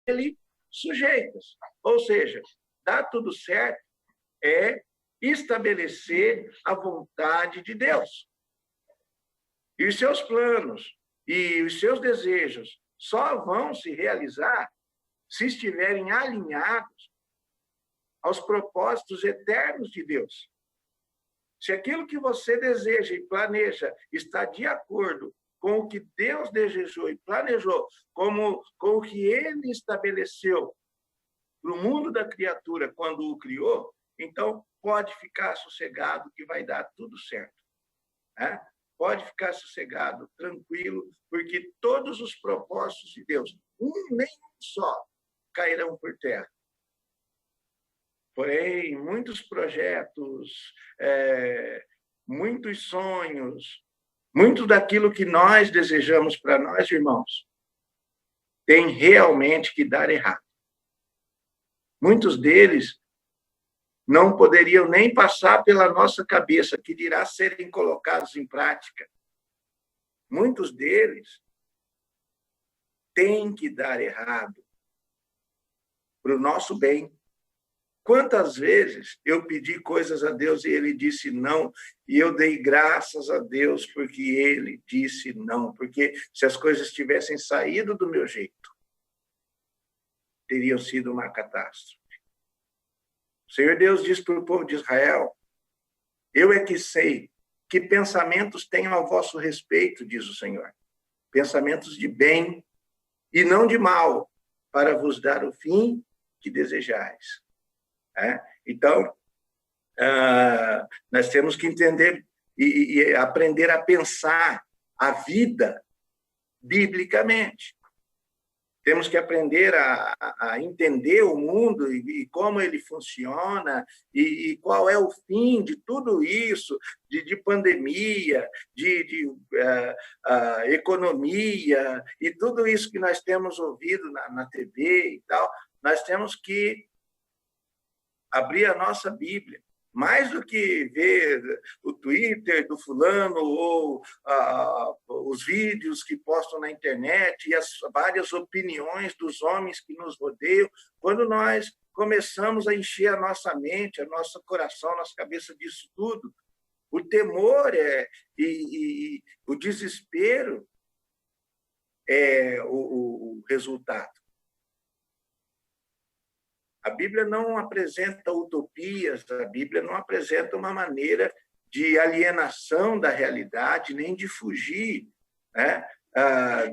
ele sujeitas. Ou seja, dar tudo certo é estabelecer a vontade de Deus. E os seus planos e os seus desejos só vão se realizar se estiverem alinhados aos propósitos eternos de Deus. Se aquilo que você deseja e planeja está de acordo com o que Deus desejou e planejou, com o que Ele estabeleceu para o mundo da criatura quando o criou, então pode ficar sossegado que vai dar tudo certo. Né? Pode ficar sossegado, tranquilo, porque todos os propósitos de Deus, nem um só, cairão por terra. Porém, muitos projetos, muitos sonhos, muito daquilo que nós desejamos para nós, irmãos, tem realmente que dar errado. Muitos deles não poderiam nem passar pela nossa cabeça, que dirá serem colocados em prática. Muitos deles têm que dar errado para o nosso bem. Quantas vezes eu pedi coisas a Deus e Ele disse não, e eu dei graças a Deus porque Ele disse não, porque se as coisas tivessem saído do meu jeito, teriam sido uma catástrofe. O Senhor Deus diz para o povo de Israel: eu é que sei que pensamentos tenho a vosso respeito, diz o Senhor, pensamentos de bem e não de mal, para vos dar o fim que desejais. Então, nós temos que entender e aprender a pensar a vida biblicamente. Temos que aprender a entender o mundo e como ele funciona e qual é o fim de tudo isso, de pandemia, de economia e tudo isso que nós temos ouvido na TV e tal. Nós temos que abrir a nossa Bíblia. Mais do que ver o Twitter do fulano ou os vídeos que postam na internet e as várias opiniões dos homens que nos rodeiam, quando nós começamos a encher a nossa mente, a nosso coração, a nossa cabeça disso tudo, o temor e o desespero é o resultado. A Bíblia não apresenta utopias, a Bíblia não apresenta uma maneira de alienação da realidade, nem de fugir, né,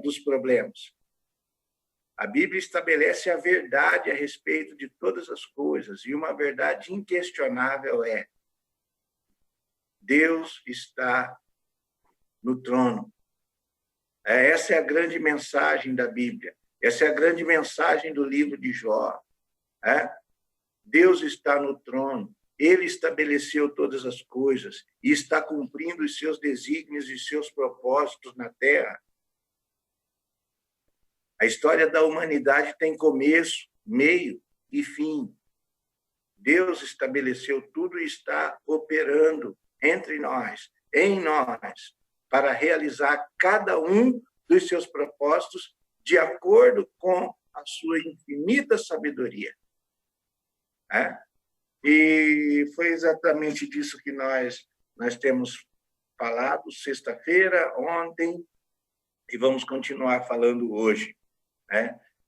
dos problemas. A Bíblia estabelece a verdade a respeito de todas as coisas, e uma verdade inquestionável é: Deus está no trono. Essa é a grande mensagem da Bíblia, essa é a grande mensagem do livro de Jó. Deus está no trono, Ele estabeleceu todas as coisas e está cumprindo os seus desígnios e seus propósitos na Terra. A história da humanidade tem começo, meio e fim. Deus estabeleceu tudo e está operando entre nós, em nós, para realizar cada um dos seus propósitos de acordo com a sua infinita sabedoria. E foi exatamente disso que nós temos falado sexta-feira, ontem, e vamos continuar falando hoje.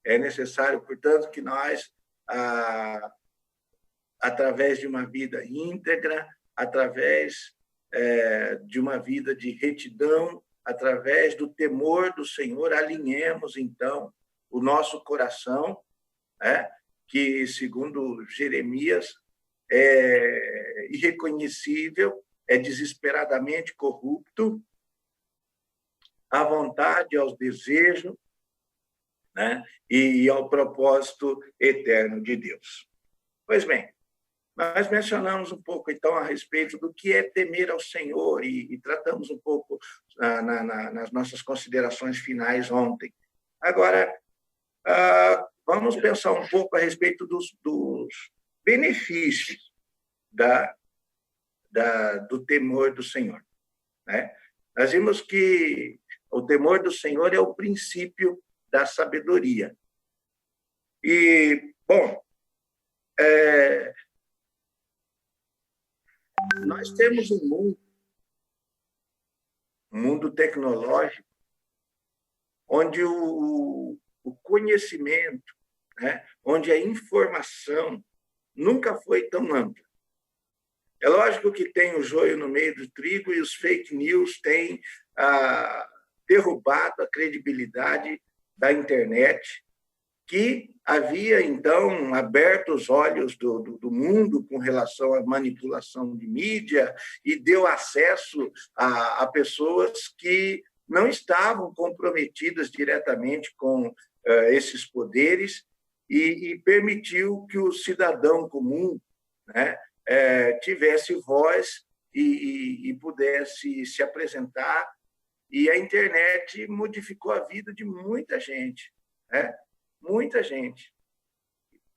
É necessário, portanto, que nós, através de uma vida íntegra, através de uma vida de retidão, através do temor do Senhor, alinhemos, então, o nosso coração, que, segundo Jeremias, é irreconhecível, é desesperadamente corrupto, à vontade, aos desejos, e ao propósito eterno de Deus. Pois bem, nós mencionamos um pouco, então, a respeito do que é temer ao Senhor e tratamos um pouco nas nossas considerações finais ontem. Agora, vamos pensar um pouco a respeito dos benefícios do temor do Senhor. Nós vimos que o temor do Senhor é o princípio da sabedoria. E, bom, nós temos um mundo tecnológico onde o conhecimento, né, onde a informação nunca foi tão ampla. É lógico que tem o joio no meio do trigo e os fake news têm derrubado a credibilidade da internet, que havia, então, aberto os olhos do mundo com relação à manipulação de mídia e deu acesso a pessoas que não estavam comprometidas diretamente com esses poderes e permitiu que o cidadão comum, né, tivesse voz e pudesse se apresentar. E a internet modificou a vida de muita gente, né? Muita gente,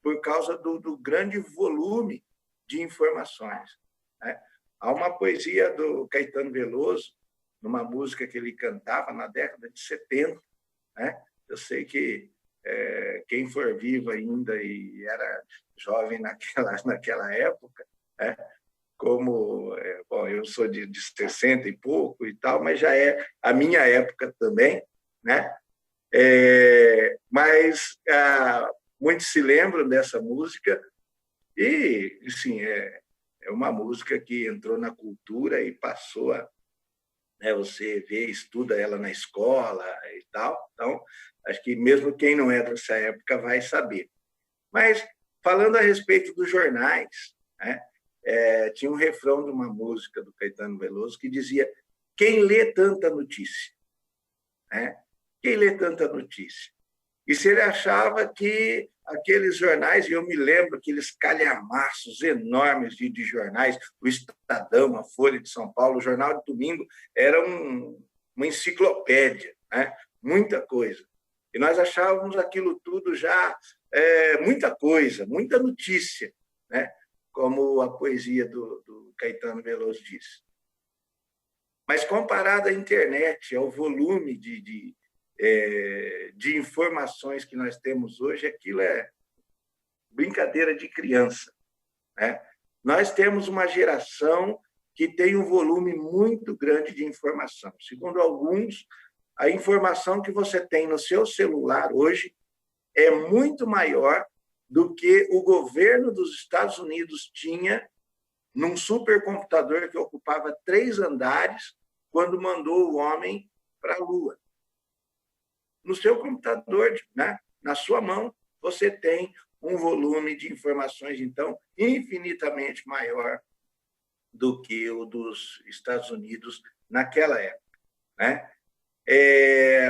por causa do grande volume de informações, né? Há uma poesia do Caetano Veloso, numa música que ele cantava na década de 70, né? Eu sei que quem for vivo ainda e era jovem naquela época, né? Como, bom, eu sou de 60 e pouco e tal, mas já é a minha época também, né? Mas muitos se lembram dessa música e, assim, é uma música que entrou na cultura e passou a, né, você vê, estuda ela na escola e tal. Então, acho que mesmo quem não é dessa época vai saber. Mas, falando a respeito dos jornais, né, tinha um refrão de uma música do Caetano Veloso que dizia: quem lê tanta notícia? Né? Quem lê tanta notícia? E se ele achava que aqueles jornais, e eu me lembro aqueles calhamaços enormes de jornais, o Estadão, a Folha de São Paulo, o Jornal de Domingo, era uma enciclopédia, né? Muita coisa. E nós achávamos aquilo tudo já muita coisa, muita notícia, né? Como a poesia do Caetano Veloso diz. Mas comparado à internet, ao volume de informações que nós temos hoje, aquilo é brincadeira de criança, né? Nós temos uma geração que tem um volume muito grande de informação. Segundo alguns, a informação que você tem no seu celular hoje é muito maior do que o governo dos Estados Unidos tinha num supercomputador que ocupava 3 andares quando mandou o homem para a Lua. No seu computador, né, na sua mão, você tem um volume de informações, então, infinitamente maior do que o dos Estados Unidos naquela época, né?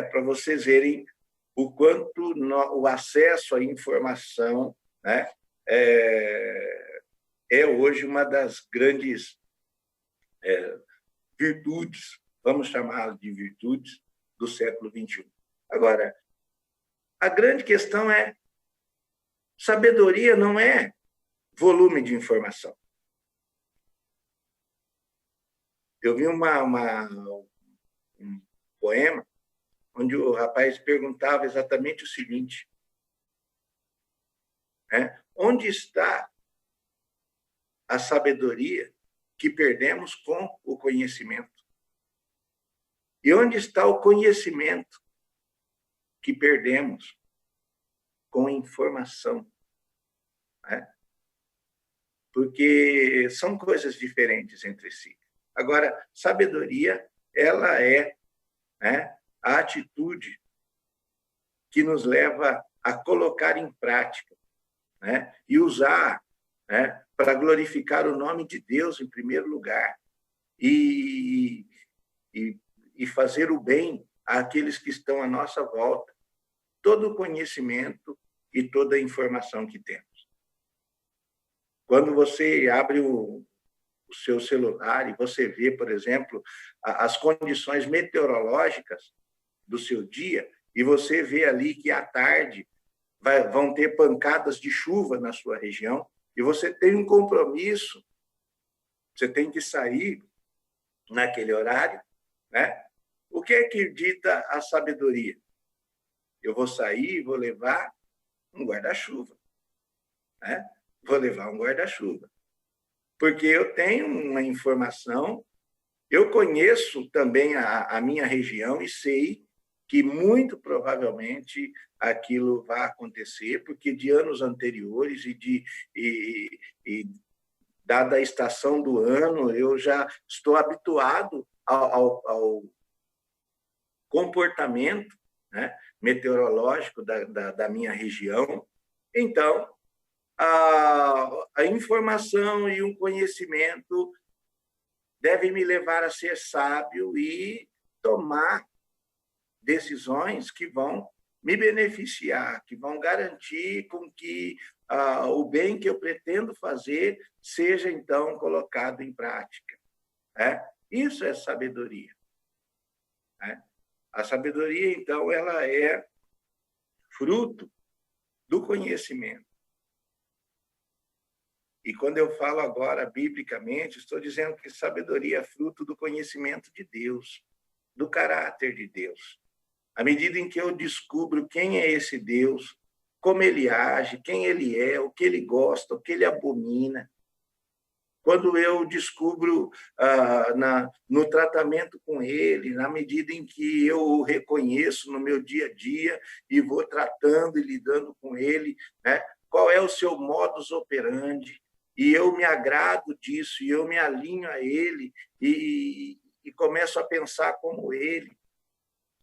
Para vocês verem o quanto o acesso à informação, né, hoje uma das grandes virtudes, vamos chamar de virtudes, do século XXI. Agora, a grande questão é: sabedoria não é volume de informação. Eu vi um poema onde o rapaz perguntava exatamente o seguinte, né? Onde está a sabedoria que perdemos com o conhecimento? E onde está o conhecimento que perdemos com informação? Né? Porque são coisas diferentes entre si. Agora, sabedoria, ela é, né, a atitude que nos leva a colocar em prática, né, e usar, né, para glorificar o nome de Deus em primeiro lugar e fazer o bem àqueles que estão à nossa volta, todo o conhecimento e toda a informação que temos. Quando você abre o seu celular e você vê, por exemplo, as condições meteorológicas do seu dia, e você vê ali que à tarde vão ter pancadas de chuva na sua região, e você tem um compromisso, você tem que sair naquele horário, né? O que é que dita a sabedoria? Eu vou sair, vou levar um guarda-chuva, né? Vou levar um guarda-chuva. Porque eu tenho uma informação, eu conheço também a minha região e sei que muito provavelmente aquilo vai acontecer, porque de anos anteriores e dada a estação do ano, eu já estou habituado ao comportamento, né, meteorológico da minha região. Então, a informação e o conhecimento devem me levar a ser sábio e tomar decisões que vão me beneficiar, que vão garantir com que o bem que eu pretendo fazer seja, então, colocado em prática. Né? Isso é sabedoria. Né? A sabedoria, então, ela é fruto do conhecimento. E quando eu falo agora, biblicamente, estou dizendo que sabedoria é fruto do conhecimento de Deus, do caráter de Deus. À medida em que eu descubro quem é esse Deus, como ele age, quem ele é, o que ele gosta, o que ele abomina, quando eu descubro no tratamento com ele, na medida em que eu o reconheço no meu dia a dia e vou tratando e lidando com ele, né? Qual é o seu modus operandi, e eu me agrado disso, e eu me alinho a ele e começo a pensar como ele.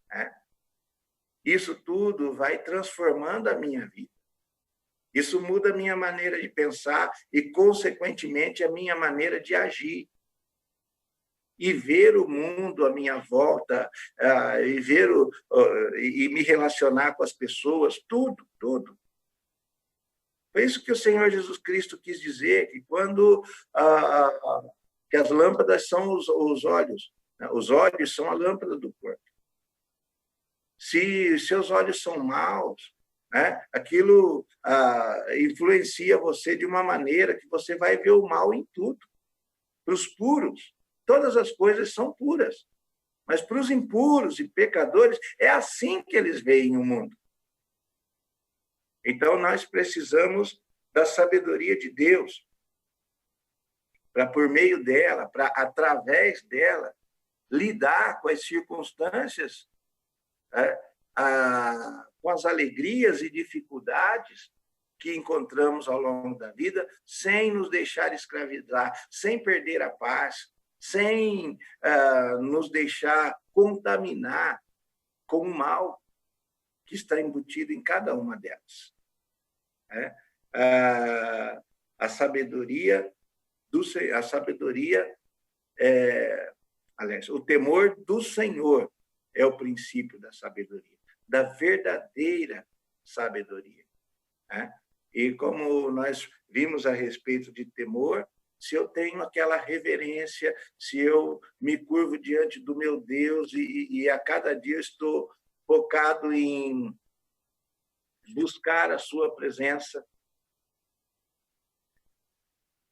Né? Isso tudo vai transformando a minha vida. Isso muda a minha maneira de pensar e, consequentemente, a minha maneira de agir. E ver o mundo à minha volta, e ver e me relacionar com as pessoas, tudo, tudo. Foi isso que o Senhor Jesus Cristo quis dizer, que quando que as lâmpadas são os olhos, né? Os olhos são a lâmpada do corpo. Se seus olhos são maus, né? Aquilo influencia você de uma maneira que você vai ver o mal em tudo. Para os puros, todas as coisas são puras. Mas para os impuros e pecadores, é assim que eles veem o mundo. Então, nós precisamos da sabedoria de Deus para, por meio dela, para, através dela, lidar com as circunstâncias, com as alegrias e dificuldades que encontramos ao longo da vida, sem nos deixar escravizar, sem perder a paz, sem nos deixar contaminar com o mal que está embutido em cada uma delas. A sabedoria aliás, o temor do Senhor é o princípio da sabedoria, da verdadeira sabedoria. Né? E como nós vimos a respeito de temor, se eu tenho aquela reverência, se eu me curvo diante do meu Deus e a cada dia estou focado em buscar a sua presença,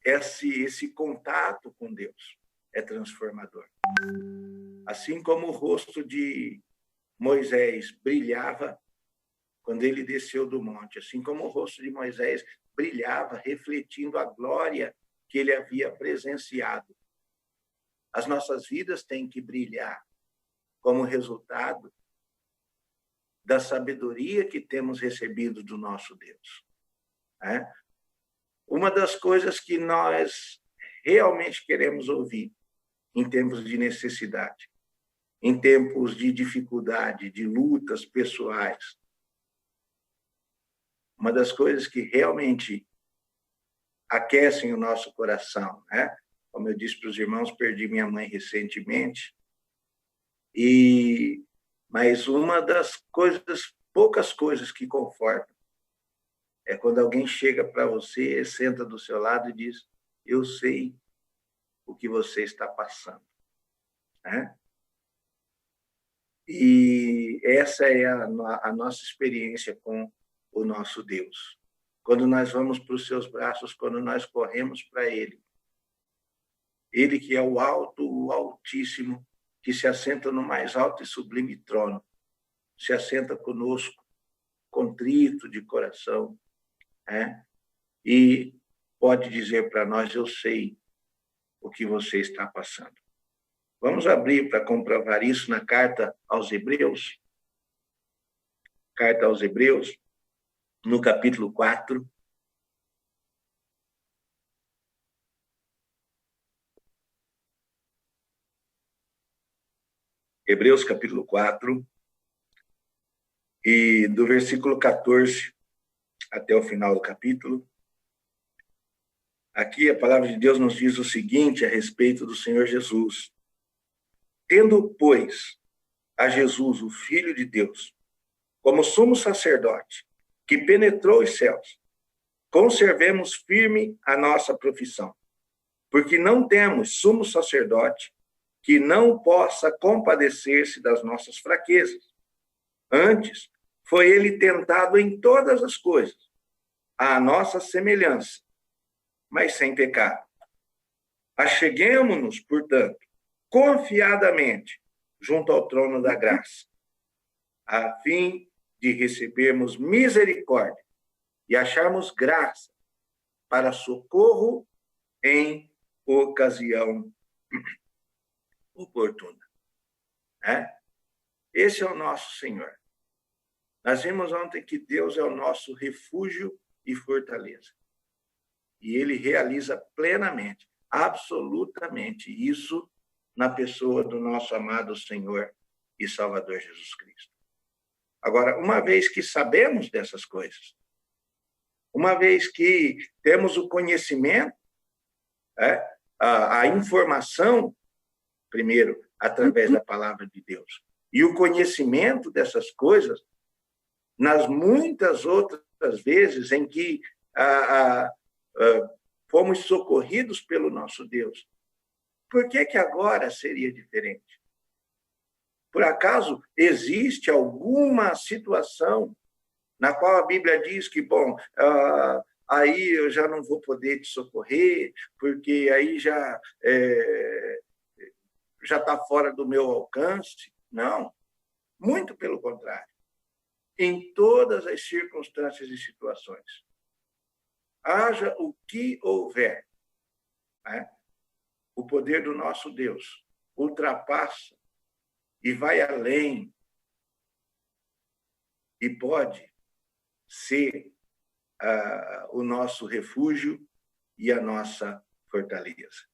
esse contato com Deus é transformador. Assim como o rosto de Moisés brilhava quando ele desceu do monte, assim como o rosto de Moisés brilhava, refletindo a glória que ele havia presenciado. As nossas vidas têm que brilhar como resultado da sabedoria que temos recebido do nosso Deus. Né? Uma das coisas que nós realmente queremos ouvir em tempos de necessidade, em tempos de dificuldade, de lutas pessoais, uma das coisas que realmente aquecem o nosso coração, né? Como eu disse para os irmãos, perdi minha mãe recentemente, mas uma das coisas, poucas coisas que confortam, é quando alguém chega para você, senta do seu lado e diz: eu sei o que você está passando. Né? E essa é a nossa experiência com o nosso Deus. Quando nós vamos para os seus braços, quando nós corremos para Ele. Ele que é o alto, o altíssimo, que se assenta no mais alto e sublime trono, se assenta conosco, contrito de coração, né? E pode dizer para nós: eu sei o que você está passando. Vamos abrir para comprovar isso na carta aos Hebreus. Carta aos Hebreus, no capítulo 4. Hebreus, capítulo 4, e do versículo 14 até o final do capítulo. Aqui a palavra de Deus nos diz o seguinte a respeito do Senhor Jesus. Tendo, pois, a Jesus, o Filho de Deus, como sumo sacerdote, que penetrou os céus, conservemos firme a nossa profissão, porque não temos sumo sacerdote que não possa compadecer-se das nossas fraquezas. Antes, foi ele tentado em todas as coisas, à nossa semelhança, mas sem pecado. Acheguemo-nos, portanto, confiadamente junto ao trono da graça, a fim de recebermos misericórdia e acharmos graça para socorro em ocasião oportuna. Esse é o nosso Senhor. Nós vimos ontem que Deus é o nosso refúgio e fortaleza. E ele realiza plenamente, absolutamente isso na pessoa do nosso amado Senhor e Salvador Jesus Cristo. Agora, uma vez que sabemos dessas coisas, uma vez que temos o conhecimento, a informação, primeiro, através da palavra de Deus, e o conhecimento dessas coisas, nas muitas outras vezes em que fomos socorridos pelo nosso Deus, por que agora seria diferente? Por acaso existe alguma situação na qual a Bíblia diz que, bom, aí eu já não vou poder te socorrer, porque aí já está fora do meu alcance? Não, muito pelo contrário. Em todas as circunstâncias e situações, haja o que houver, o poder do nosso Deus ultrapassa e vai além e pode ser o nosso refúgio e a nossa fortaleza.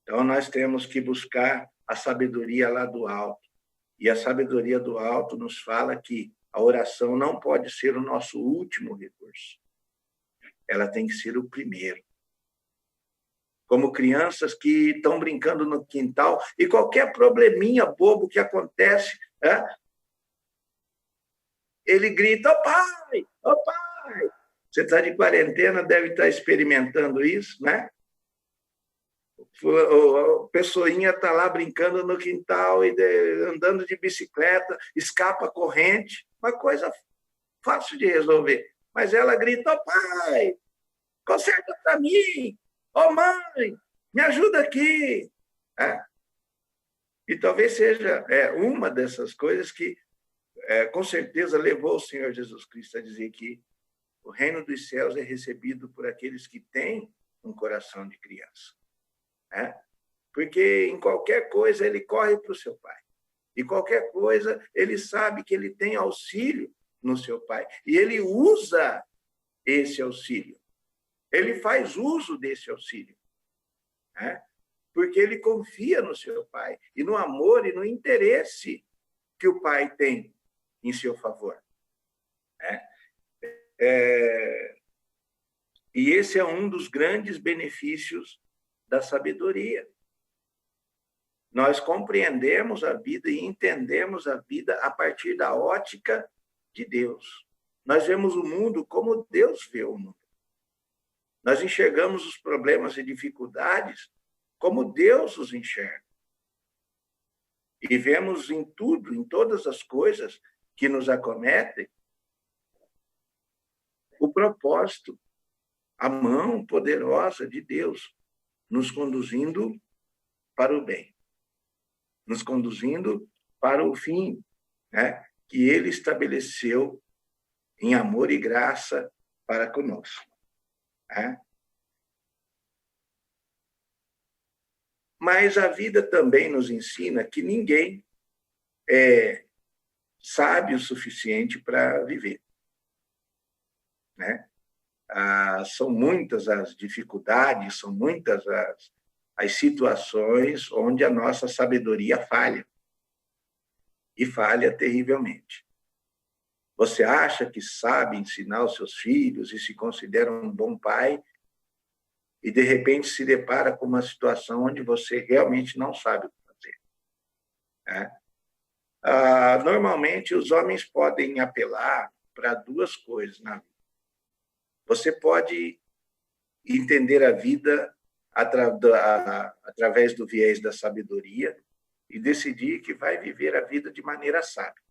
Então, nós temos que buscar a sabedoria lá do alto. E a sabedoria do alto nos fala que a oração não pode ser o nosso último recurso. Ela tem que ser o primeiro. Como crianças que estão brincando no quintal e qualquer probleminha bobo que acontece, ele grita: "Ô pai, ô pai!" Você está de quarentena, deve estar experimentando isso, né? A pessoinha está lá brincando no quintal e andando de bicicleta, escapa a corrente, uma coisa fácil de resolver. Mas ela grita: "Ô pai, conserta para mim! Ô mãe, me ajuda aqui!" E talvez seja uma dessas coisas que, com certeza, levou o Senhor Jesus Cristo a dizer que o reino dos céus é recebido por aqueles que têm um coração de criança. Porque em qualquer coisa ele corre para o seu pai. E qualquer coisa ele sabe que ele tem auxílio no seu pai. E ele usa esse auxílio. Ele faz uso desse auxílio. Porque ele confia no seu pai e no amor e no interesse que o pai tem em seu favor. E esse é um dos grandes benefícios da sabedoria. Nós compreendemos a vida e entendemos a vida a partir da ótica de Deus. Nós vemos o mundo como Deus vê o mundo. Nós enxergamos os problemas e dificuldades como Deus os enxerga. E vemos em tudo, em todas as coisas que nos acometem, o propósito, a mão poderosa de Deus nos conduzindo para o bem, nos conduzindo para o fim, que ele estabeleceu em amor e graça para conosco. Né? Mas a vida também nos ensina que ninguém é sábio o suficiente para viver. Né? São muitas as dificuldades, são muitas as situações onde a nossa sabedoria falha. E falha terrivelmente. Você acha que sabe ensinar os seus filhos e se considera um bom pai, e de repente se depara com uma situação onde você realmente não sabe o que fazer. Né? Normalmente, os homens podem apelar para duas coisas na vida. Você pode entender a vida através do viés da sabedoria e decidir que vai viver a vida de maneira sábia.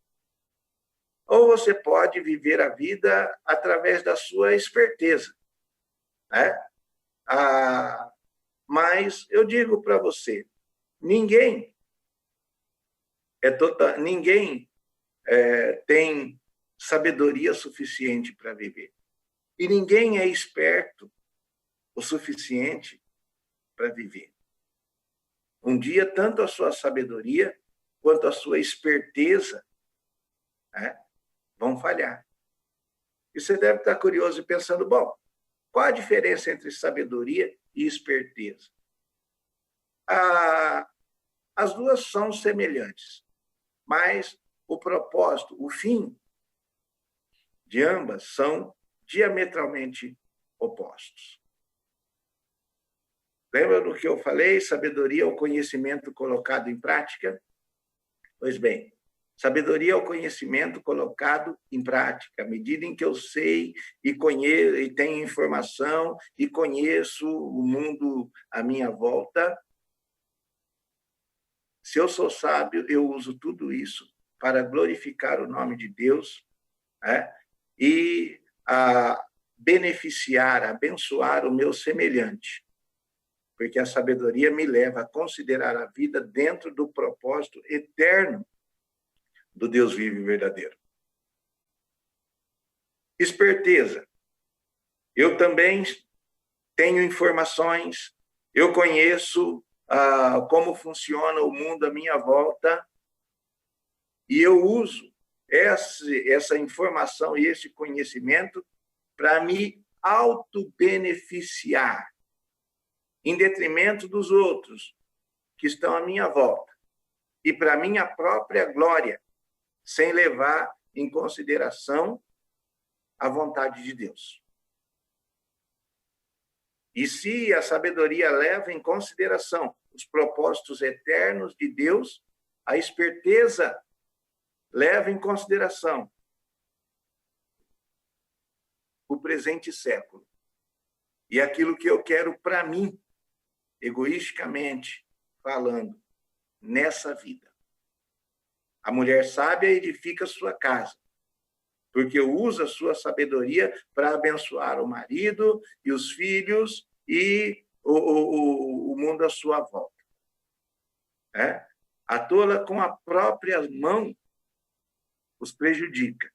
Ou você pode viver a vida através da sua esperteza. Né? Mas eu digo para você, ninguém tem sabedoria suficiente para viver. E ninguém é esperto o suficiente para viver. Um dia, tanto a sua sabedoria quanto a sua esperteza, né, vão falhar. E você deve estar curioso e pensando, bom, qual a diferença entre sabedoria e esperteza? As duas são semelhantes, mas o propósito, o fim de ambas são diametralmente opostos. Lembra do que eu falei? Sabedoria é o conhecimento colocado em prática? Pois bem, sabedoria é o conhecimento colocado em prática. À medida em que eu sei e conheço, e tenho informação e conheço o mundo à minha volta, se eu sou sábio, eu uso tudo isso para glorificar o nome de Deus, né? E beneficiar, abençoar o meu semelhante. Porque a sabedoria me leva a considerar a vida dentro do propósito eterno do Deus vivo e verdadeiro. Esperteza. Eu também tenho informações, eu conheço como funciona o mundo à minha volta, e eu uso essa informação e esse conhecimento para me auto-beneficiar, em detrimento dos outros que estão à minha volta, e para minha própria glória, sem levar em consideração a vontade de Deus. E se a sabedoria leva em consideração os propósitos eternos de Deus, a esperteza leva em consideração o presente século. E aquilo que eu quero para mim, egoisticamente falando, nessa vida. A mulher sábia edifica sua casa, porque usa a sua sabedoria para abençoar o marido e os filhos e o mundo à sua volta. A tola com a própria mão os prejudica.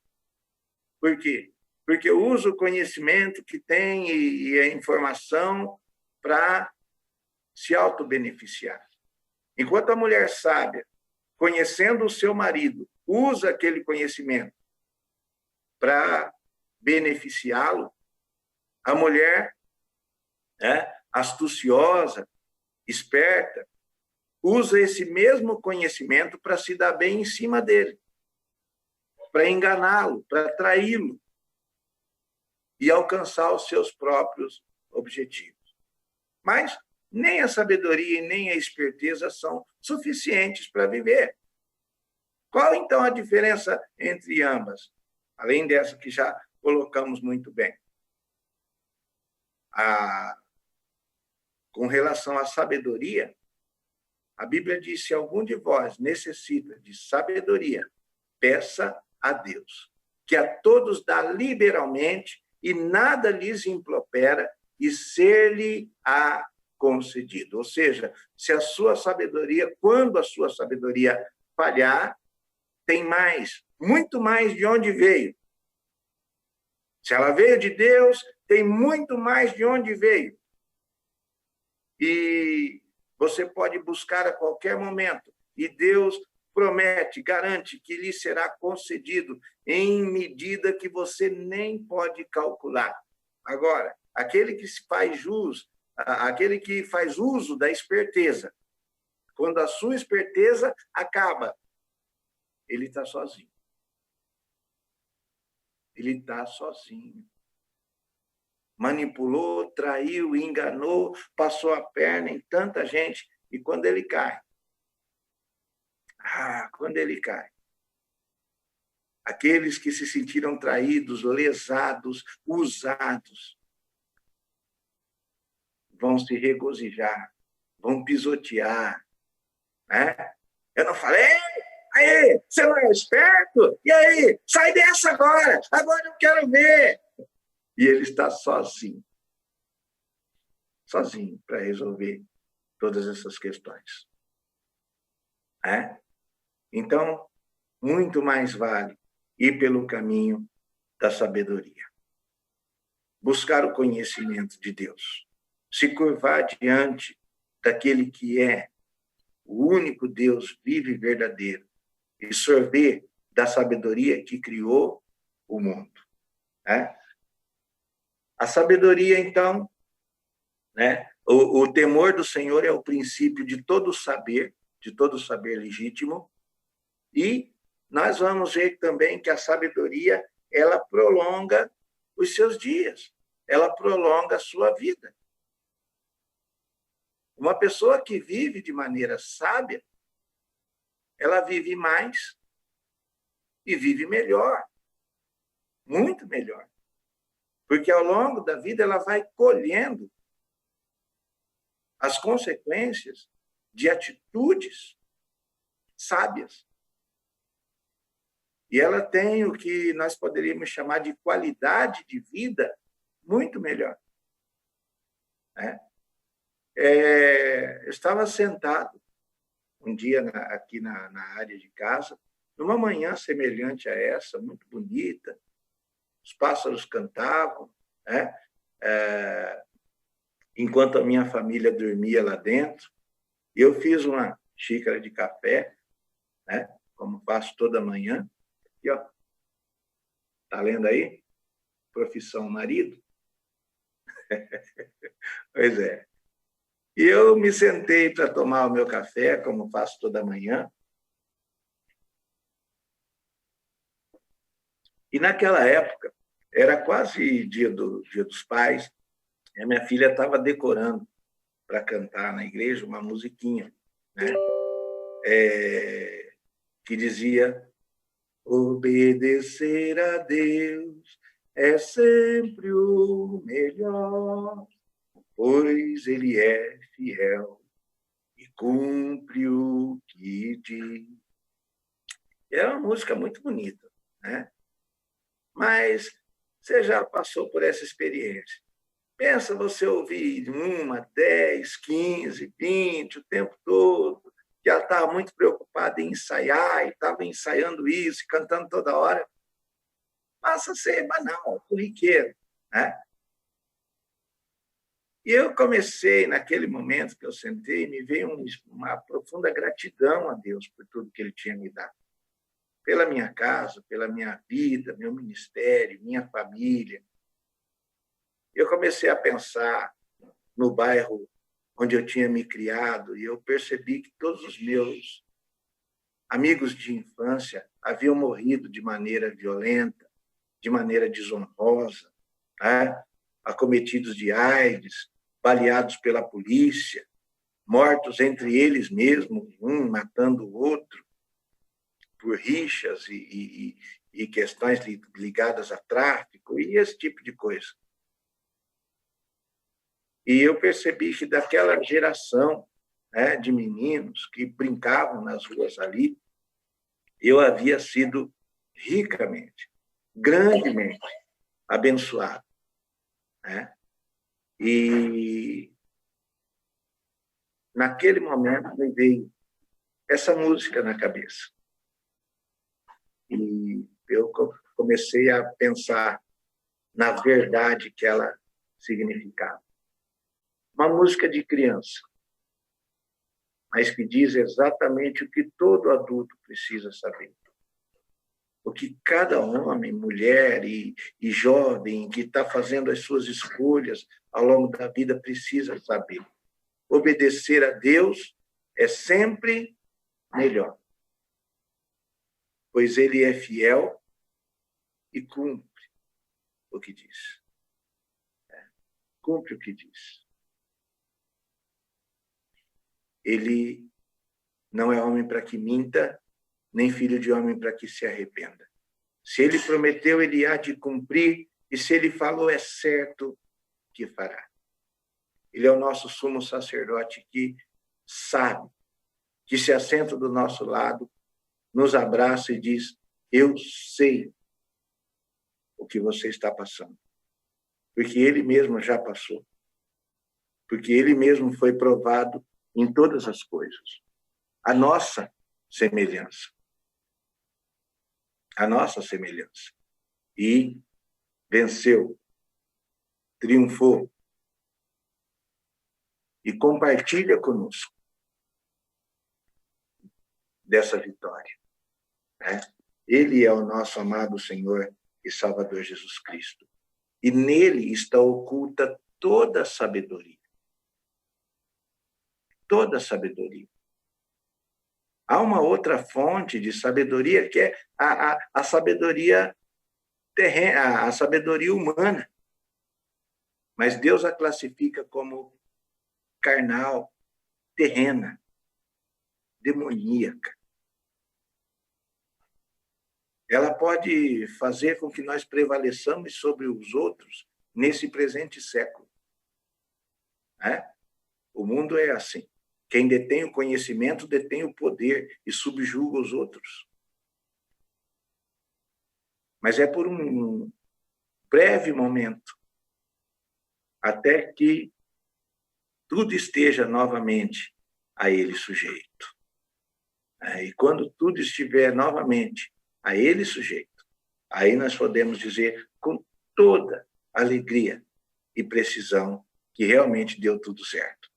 Por quê? Porque usa o conhecimento que tem e a informação para se auto-beneficiar. Enquanto a mulher sábia, conhecendo o seu marido, usa aquele conhecimento para beneficiá-lo, a mulher astuciosa, esperta, usa esse mesmo conhecimento para se dar bem em cima dele, para enganá-lo, para traí-lo e alcançar os seus próprios objetivos. Mas nem a sabedoria e nem a esperteza são suficientes para viver. Qual, então, a diferença entre ambas? Além dessa que já colocamos muito bem. Com relação à sabedoria, a Bíblia diz: se algum de vós necessita de sabedoria, peça a Deus, que a todos dá liberalmente e nada lhes impropera, e ser-lhe-á concedido. Ou seja, se a sua sabedoria, quando a sua sabedoria falhar, tem mais muito mais de onde veio. Se ela veio de Deus, tem muito mais de onde veio. E você pode buscar a qualquer momento. E Deus promete, garante que lhe será concedido em medida que você nem pode calcular. Agora, aquele que faz uso da esperteza, quando a sua esperteza acaba, ele está sozinho. Ele está sozinho. Manipulou, traiu, enganou, passou a perna em tanta gente. E quando ele cai, aqueles que se sentiram traídos, lesados, usados, vão se regozijar, vão pisotear. Né? Eu não falei, aí, você não é esperto? E aí, sai dessa agora eu quero ver. E ele está sozinho para resolver todas essas questões. Então, muito mais vale ir pelo caminho da sabedoria. Buscar o conhecimento de Deus. Se curvar diante daquele que é o único Deus vivo e verdadeiro. E sorver da sabedoria que criou o mundo. A sabedoria, então, o temor do Senhor é o princípio de todo saber legítimo, e nós vamos ver também que a sabedoria, ela prolonga os seus dias, ela prolonga a sua vida. Uma pessoa que vive de maneira sábia, ela vive mais e vive melhor, muito melhor. Porque ao longo da vida ela vai colhendo as consequências de atitudes sábias. E ela tem o que nós poderíamos chamar de qualidade de vida muito melhor. Eu estava sentado um dia aqui na área de casa, numa manhã semelhante a essa, muito bonita, os pássaros cantavam, enquanto a minha família dormia lá dentro. Eu fiz uma xícara de café, como faço toda manhã. E, ó, tá lendo aí? Profissão marido. Pois é. E eu me sentei para tomar o meu café, como faço toda manhã. E naquela época, era quase dia dos pais, e a minha filha estava decorando para cantar na igreja uma musiquinha, que dizia: obedecer a Deus é sempre o melhor, pois Ele é fiel e cumpre o que diz. É uma música muito bonita, Mas você já passou por essa experiência. Pensa você ouvir 1, 10, 15, 20, o tempo todo, que ela estava muito preocupada em ensaiar, e estava ensaiando isso, cantando toda hora. Passa a ser banal, corriqueiro. E eu comecei, naquele momento que eu sentei, me veio uma profunda gratidão a Deus por tudo que Ele tinha me dado. Pela minha casa, pela minha vida, meu ministério, minha família. Eu comecei a pensar no bairro onde eu tinha me criado, e eu percebi que todos os meus amigos de infância haviam morrido de maneira violenta, de maneira desonrosa, acometidos de AIDS, baleados pela polícia, mortos entre eles mesmos, um matando o outro, por rixas e questões ligadas a tráfico e esse tipo de coisa. E eu percebi que daquela geração de meninos que brincavam nas ruas ali, eu havia sido ricamente, grandemente abençoado. E naquele momento me veio essa música na cabeça. E comecei a pensar na verdade que ela significava. Uma música de criança, mas que diz exatamente o que todo adulto precisa saber. O que cada homem, mulher e jovem que está fazendo as suas escolhas ao longo da vida precisa saber. Obedecer a Deus é sempre melhor, pois Ele é fiel e cumpre o que diz. Cumpre o que diz. Ele não é homem para que minta, nem filho de homem para que se arrependa. Se ele prometeu, ele há de cumprir, e se ele falou, é certo que fará. Ele é o nosso sumo sacerdote que sabe, que se assenta do nosso lado, nos abraça e diz: eu sei o que você está passando, porque ele mesmo já passou, porque ele mesmo foi provado em todas as coisas. A nossa semelhança. A nossa semelhança. E venceu, triunfou, e compartilha conosco dessa vitória. Ele é o nosso amado Senhor e Salvador Jesus Cristo. E nele está oculta toda a sabedoria. Toda a sabedoria. Há uma outra fonte de sabedoria que é a sabedoria terrena, a sabedoria humana. Mas Deus a classifica como carnal, terrena, demoníaca. Ela pode fazer com que nós prevaleçamos sobre os outros nesse presente século. O mundo é assim. Quem detém o conhecimento detém o poder e subjuga os outros. Mas é por um breve momento, até que tudo esteja novamente a ele sujeito. E quando tudo estiver novamente a ele sujeito, aí nós podemos dizer com toda alegria e precisão que realmente deu tudo certo.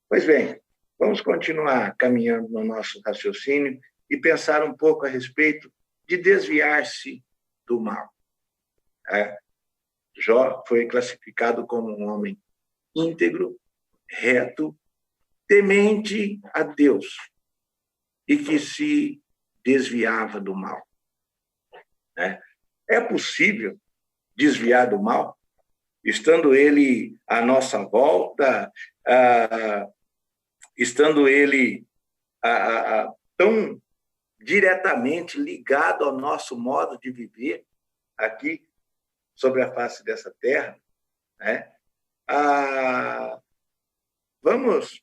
Pois bem, vamos continuar caminhando no nosso raciocínio e pensar um pouco a respeito de desviar-se do mal. Jó foi classificado como um homem íntegro, reto, temente a Deus e que se desviava do mal. É possível desviar do mal, estando ele à nossa volta, estando ele tão diretamente ligado ao nosso modo de viver aqui sobre a face dessa terra. Vamos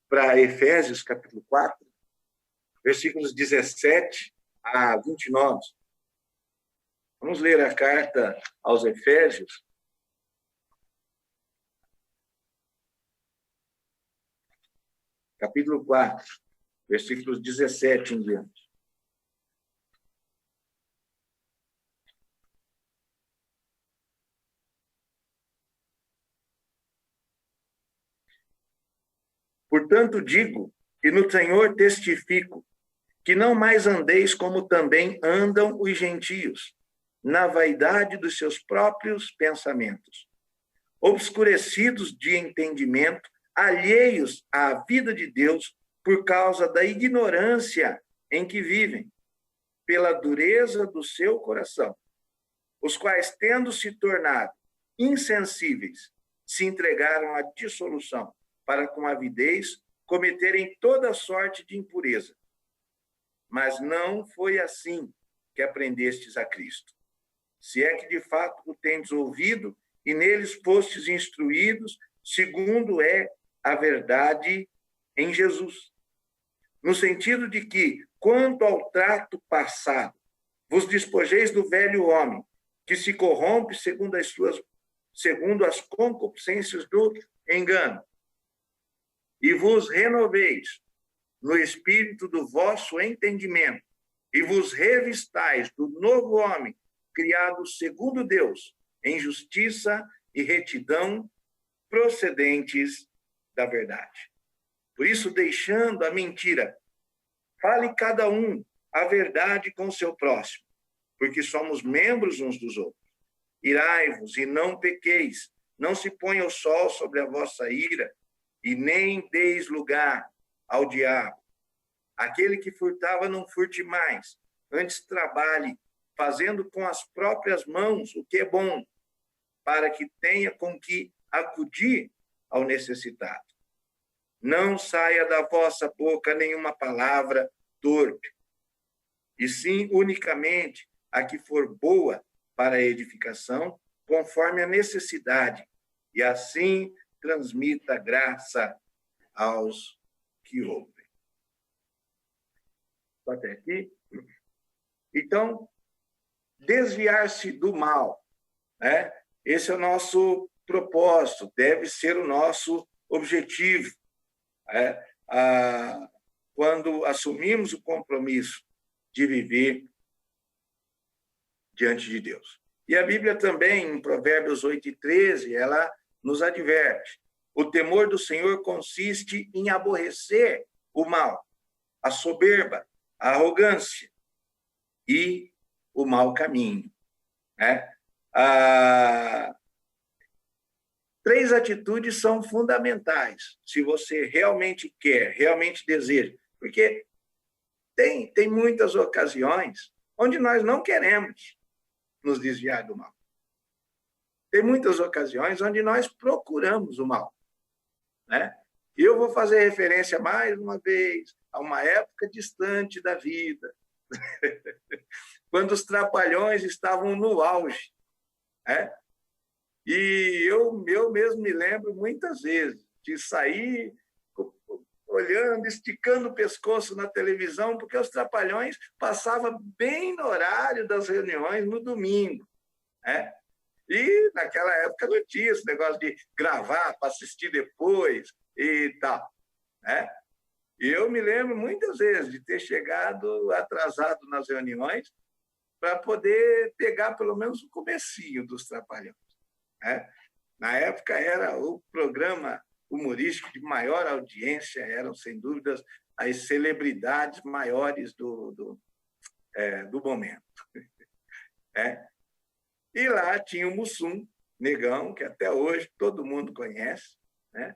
para Efésios, capítulo 4, versículos 17 a 29. Vamos ler a carta aos Efésios. Capítulo 4, versículos 17 em diante. Portanto, digo, e no Senhor testifico, que não mais andeis como também andam os gentios, na vaidade dos seus próprios pensamentos, obscurecidos de entendimento, alheios à vida de Deus por causa da ignorância em que vivem, pela dureza do seu coração, os quais, tendo se tornado insensíveis, se entregaram à dissolução, para com avidez cometerem toda sorte de impureza. Mas não foi assim que aprendestes a Cristo. Se é que de fato o tendes ouvido e neles fostes instruídos, segundo é a verdade em Jesus. No sentido de que, quanto ao trato passado, vos despojeis do velho homem, que se corrompe segundo as concupiscências do engano, e vos renoveis no espírito do vosso entendimento, e vos revistais do novo homem, criado segundo Deus, em justiça e retidão, procedentes da verdade. Por isso, deixando a mentira, fale cada um a verdade com o seu próximo, porque somos membros uns dos outros. Irai-vos e não pequeis, não se ponha o sol sobre a vossa ira, e nem deis lugar ao diabo. Aquele que furtava, não furte mais, antes trabalhe, fazendo com as próprias mãos o que é bom, para que tenha com que acudir ao necessitado. Não saia da vossa boca nenhuma palavra torpe, e sim unicamente a que for boa para a edificação, conforme a necessidade, e assim transmita graça aos que ouvem. Até aqui. Então, desviar-se do mal, né? Esse é o nosso propósito, deve ser o nosso objetivo. Quando assumimos o compromisso de viver diante de Deus. E a Bíblia também, em Provérbios 8:13, ela nos adverte. O temor do Senhor consiste em aborrecer o mal, a soberba, a arrogância e o mau caminho. Né? Três atitudes são fundamentais, se você realmente quer, realmente deseja. Porque tem muitas ocasiões onde nós não queremos nos desviar do mal. Tem muitas ocasiões onde nós procuramos o mal. Né? E eu vou fazer referência, mais uma vez, a uma época distante da vida, quando os trapalhões estavam no auge. Né? E eu mesmo me lembro muitas vezes de sair olhando, esticando o pescoço na televisão, porque os trapalhões passavam bem no horário das reuniões, no domingo. Né? E naquela época não tinha esse negócio de gravar para assistir depois e tal. Né? E eu me lembro muitas vezes de ter chegado atrasado nas reuniões para poder pegar pelo menos o comecinho dos Trapalhões. Né? Na época era o programa humorístico de maior audiência, eram, sem dúvidas, as celebridades maiores do momento. E lá tinha o Mussum, negão, que até hoje todo mundo conhece. Né?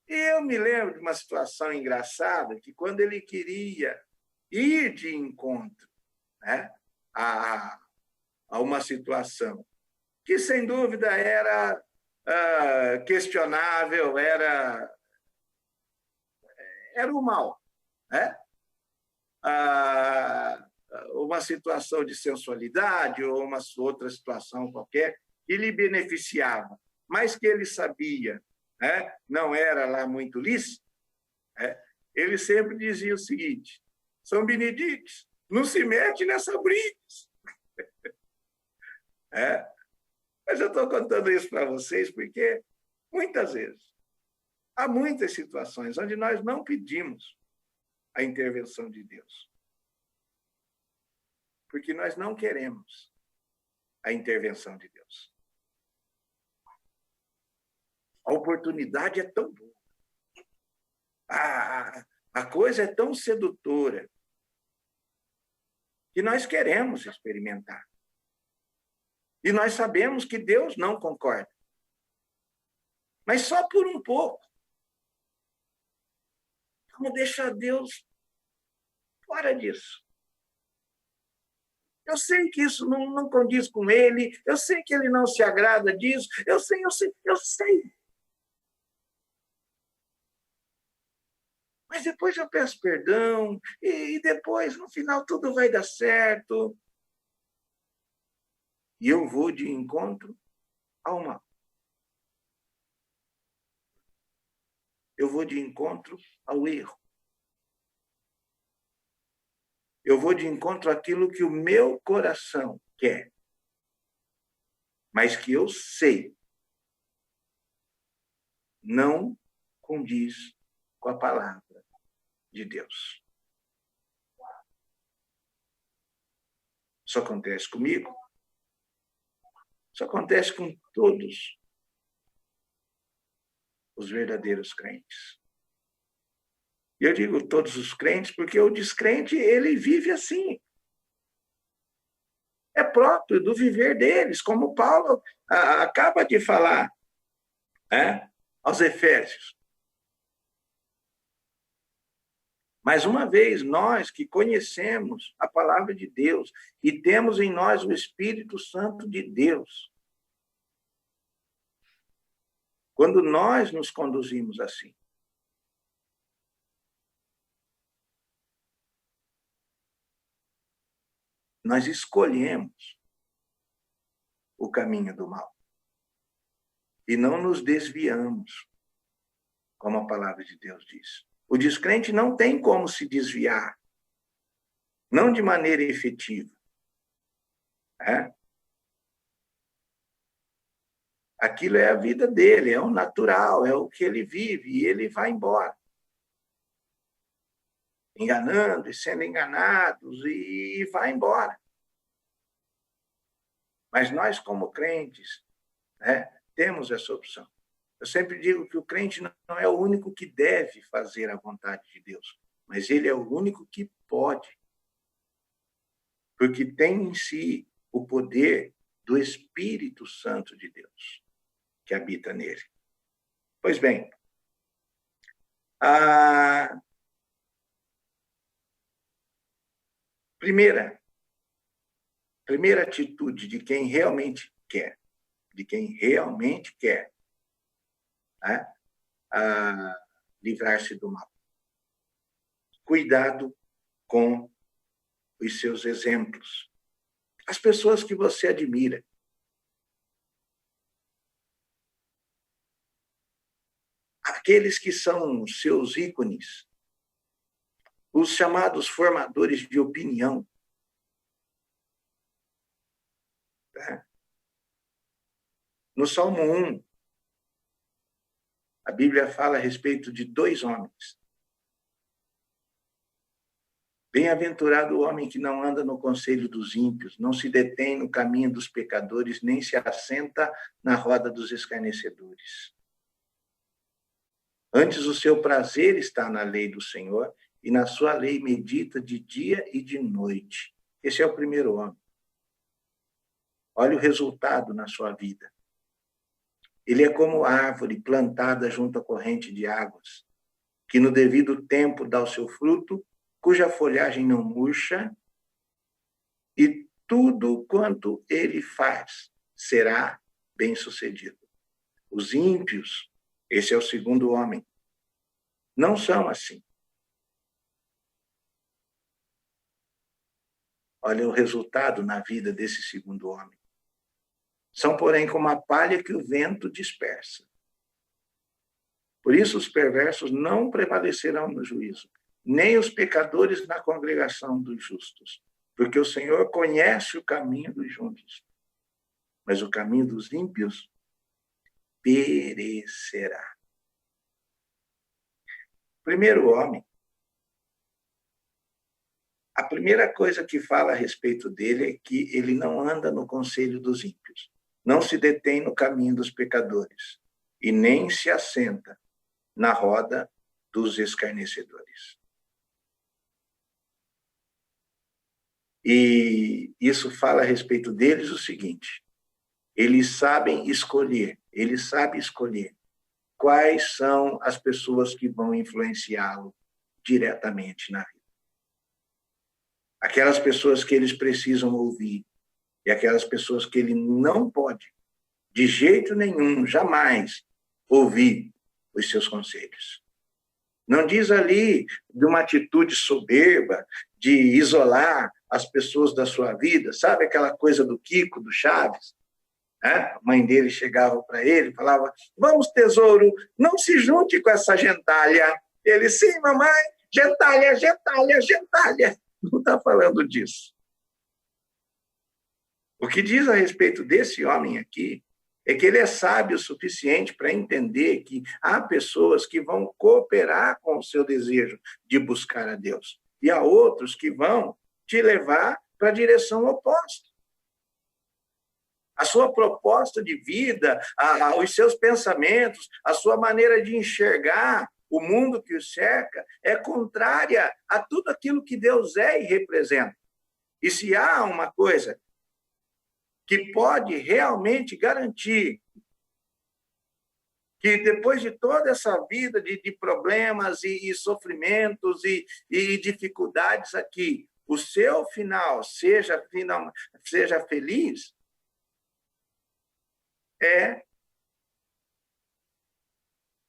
E eu me lembro de uma situação engraçada, que quando ele queria ir de encontro, né, a uma situação que, sem dúvida, era questionável, era o mal. Né? Uma situação de sensualidade ou uma outra situação qualquer que lhe beneficiava, mas que ele sabia, né, não era lá muito lícito, né, ele sempre dizia o seguinte: São Benedito, não se mete nessa briga. Mas eu estou contando isso para vocês porque, muitas vezes, há muitas situações onde nós não pedimos a intervenção de Deus, porque nós não queremos a intervenção de Deus. A oportunidade é tão boa, a coisa é tão sedutora, que nós queremos experimentar. E nós sabemos que Deus não concorda. Mas só por um pouco. Vamos deixar Deus fora disso. Eu sei que isso não condiz com ele, eu sei que ele não se agrada disso, eu sei. Mas depois eu peço perdão, e depois, no final, tudo vai dar certo. E eu vou de encontro ao mal. Eu vou de encontro ao erro. Eu vou de encontro àquilo que o meu coração quer, mas que eu sei não condiz com a palavra de Deus. Isso acontece comigo. Isso acontece com todos os verdadeiros crentes. E eu digo todos os crentes porque o descrente, ele vive assim. É próprio do viver deles, como Paulo acaba de falar, aos Efésios. Mais uma vez, nós que conhecemos a palavra de Deus e temos em nós o Espírito Santo de Deus, quando nós nos conduzimos assim, nós escolhemos o caminho do mal e não nos desviamos, como a palavra de Deus diz. O descrente não tem como se desviar, não de maneira efetiva. Aquilo é a vida dele, é o natural, é o que ele vive, e ele vai embora. Enganando e sendo enganados, e vai embora. Mas nós, como crentes, temos essa opção. Eu sempre digo que o crente não é o único que deve fazer a vontade de Deus, mas ele é o único que pode. Porque tem em si o poder do Espírito Santo de Deus, que habita nele. Pois bem, a primeira atitude de quem realmente quer, livrar-se do mal. Cuidado com os seus exemplos. As pessoas que você admira. Aqueles que são seus ícones. Os chamados formadores de opinião. No Salmo 1, a Bíblia fala a respeito de 2 homens. Bem-aventurado o homem que não anda no conselho dos ímpios, não se detém no caminho dos pecadores, nem se assenta na roda dos escarnecedores. Antes o seu prazer está na lei do Senhor, e na sua lei medita de dia e de noite. Esse é o primeiro homem. Olha o resultado na sua vida. Ele é como árvore plantada junto à corrente de águas, que no devido tempo dá o seu fruto, cuja folhagem não murcha, e tudo quanto ele faz será bem-sucedido. Os ímpios, esse é o segundo homem, não são assim. Olha o resultado na vida desse segundo homem. São, porém, como a palha que o vento dispersa. Por isso, os perversos não prevalecerão no juízo, nem os pecadores na congregação dos justos, porque o Senhor conhece o caminho dos justos, mas o caminho dos ímpios perecerá. Primeiro homem, a primeira coisa que fala a respeito dele é que ele não anda no conselho dos ímpios, não se detém no caminho dos pecadores e nem se assenta na roda dos escarnecedores. E isso fala a respeito deles o seguinte: ele sabe escolher quais são as pessoas que vão influenciá-lo diretamente na vida. Aquelas pessoas que eles precisam ouvir e aquelas pessoas que ele não pode, de jeito nenhum, jamais, ouvir os seus conselhos. Não diz ali de uma atitude soberba, de isolar as pessoas da sua vida. Sabe aquela coisa do Kiko, do Chaves? A mãe dele chegava para ele e falava: vamos, tesouro, não se junte com essa gentalha. Ele: sim, mamãe, gentalha, gentalha, gentalha. Não está falando disso. O que diz a respeito desse homem aqui é que ele é sábio o suficiente para entender que há pessoas que vão cooperar com o seu desejo de buscar a Deus. E há outros que vão te levar para a direção oposta. A sua proposta de vida, os seus pensamentos, a sua maneira de enxergar o mundo que o cerca é contrária a tudo aquilo que Deus é e representa. E se há uma coisa que pode realmente garantir que depois de toda essa vida de problemas e sofrimentos e dificuldades aqui, o seu final seja feliz, é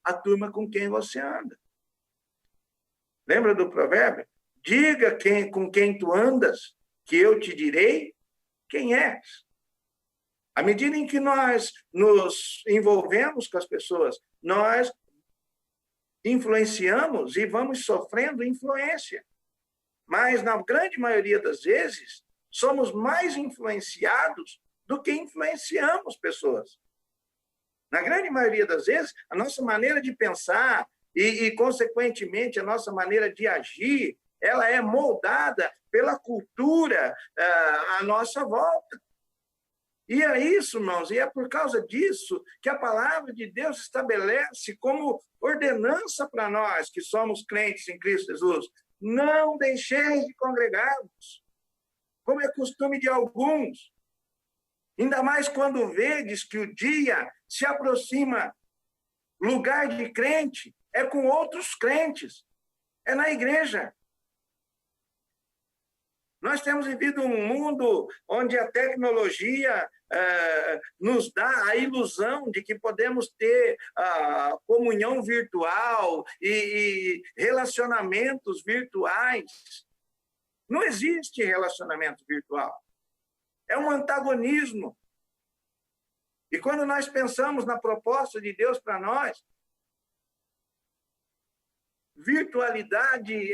a turma com quem você anda. Lembra do provérbio? Diga com quem tu andas, que eu te direi quem és. À medida em que nós nos envolvemos com as pessoas, nós influenciamos e vamos sofrendo influência. Mas, na grande maioria das vezes, somos mais influenciados do que influenciamos pessoas. Na grande maioria das vezes, a nossa maneira de pensar consequentemente, a nossa maneira de agir, ela é moldada pela cultura à nossa volta. E é isso, irmãos, e é por causa disso que a palavra de Deus estabelece como ordenança para nós que somos crentes em Cristo Jesus: não deixeis de congregar-vos, como é costume de alguns, ainda mais quando vedes que o dia se aproxima. Lugar de crente é com outros crentes, é na igreja. Nós temos vivido um mundo onde a tecnologia nos dá a ilusão de que podemos ter comunhão virtual e relacionamentos virtuais. Não existe relacionamento virtual. É um antagonismo. E quando nós pensamos na proposta de Deus para nós, virtualidade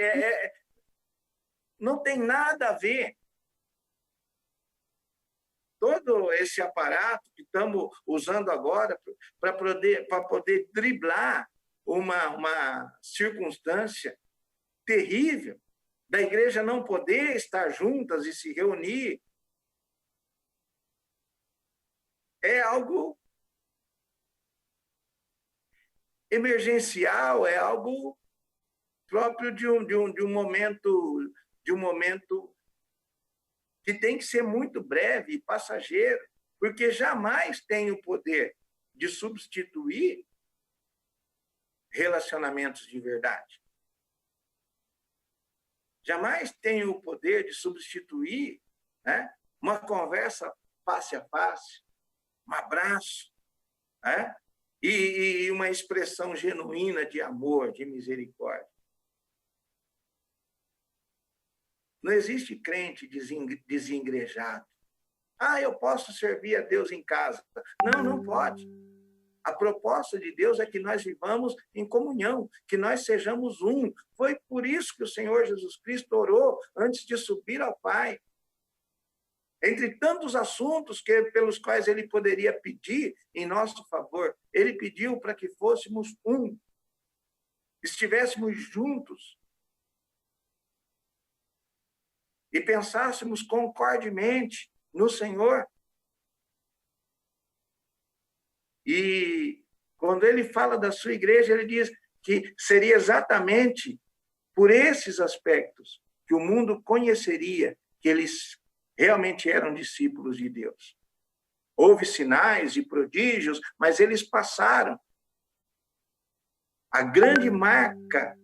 não tem nada a ver. Todo esse aparato que estamos usando agora para poder driblar uma circunstância terrível da igreja não poder estar juntas e se reunir, é algo emergencial, é algo próprio de um momento que tem que ser muito breve e passageiro, porque jamais tem o poder de substituir relacionamentos de verdade. Jamais tem o poder de substituir, né, uma conversa face a face, um abraço, né, e uma expressão genuína de amor, de misericórdia. Não existe crente desengrejado. Eu posso servir a Deus em casa. Não pode. A proposta de Deus é que nós vivamos em comunhão, que nós sejamos um. Foi por isso que o Senhor Jesus Cristo orou antes de subir ao Pai. Entre tantos assuntos pelos quais ele poderia pedir em nosso favor, ele pediu para que fôssemos um, estivéssemos juntos e pensássemos concordemente no Senhor. E quando ele fala da sua igreja, ele diz que seria exatamente por esses aspectos que o mundo conheceria que eles realmente eram discípulos de Deus. Houve sinais e prodígios, mas eles passaram. A grande marca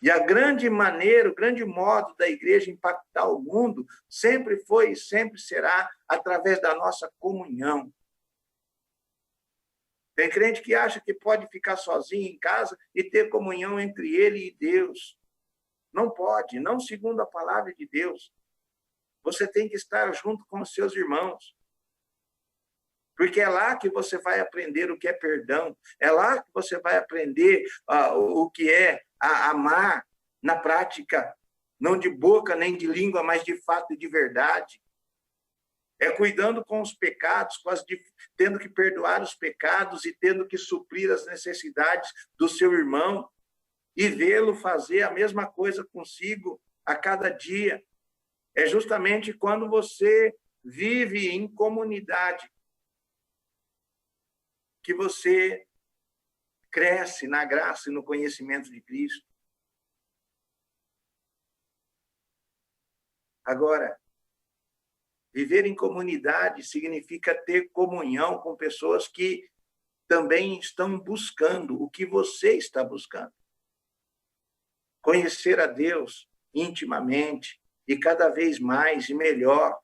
e a grande maneira, o grande modo da igreja impactar o mundo sempre foi e sempre será através da nossa comunhão. Tem crente que acha que pode ficar sozinho em casa e ter comunhão entre ele e Deus. Não pode, não segundo a palavra de Deus. Você tem que estar junto com os seus irmãos. Porque é lá que você vai aprender o que é perdão. É lá que você vai aprender o que é amar na prática, não de boca nem de língua, mas de fato e de verdade. É cuidando com os pecados, tendo que perdoar os pecados e tendo que suprir as necessidades do seu irmão e vê-lo fazer a mesma coisa consigo a cada dia. é justamente quando você vive em comunidade, que você cresce na graça e no conhecimento de Cristo. Agora, viver em comunidade significa ter comunhão com pessoas que também estão buscando o que você está buscando. Conhecer a Deus intimamente e cada vez mais e melhor,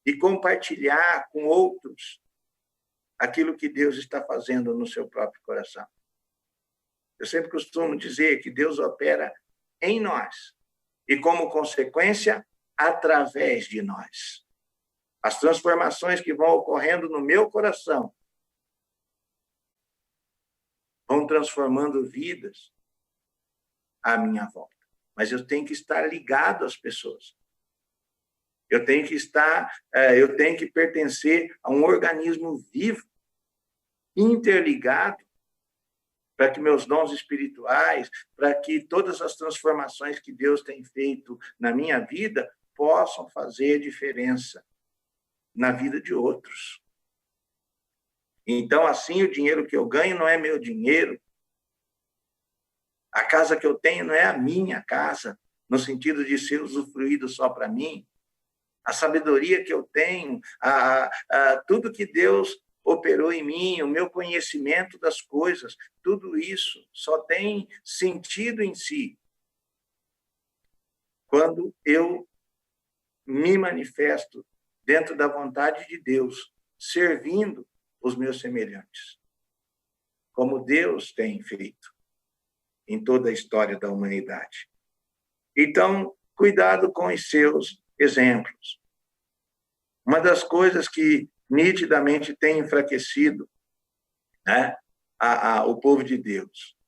e compartilhar com outros aquilo que Deus está fazendo no seu próprio coração. Eu sempre costumo dizer que Deus opera em nós e, como consequência, através de nós. As transformações que vão ocorrendo no meu coração vão transformando vidas à minha volta. Mas eu tenho que estar ligado às pessoas. Eu tenho que pertencer a um organismo vivo, interligado, para que meus dons espirituais, para que todas as transformações que Deus tem feito na minha vida possam fazer diferença na vida de outros. Então, assim, o dinheiro que eu ganho não é meu dinheiro. A casa que eu tenho não é a minha casa, no sentido de ser usufruído só para mim. A sabedoria que eu tenho, tudo que Deus operou em mim, o meu conhecimento das coisas, tudo isso só tem sentido em si quando eu me manifesto dentro da vontade de Deus, servindo os meus semelhantes, como Deus tem feito em toda a história da humanidade. Então, cuidado com os seus exemplos. Uma das coisas que nitidamente tem enfraquecido, né, o povo de Deus.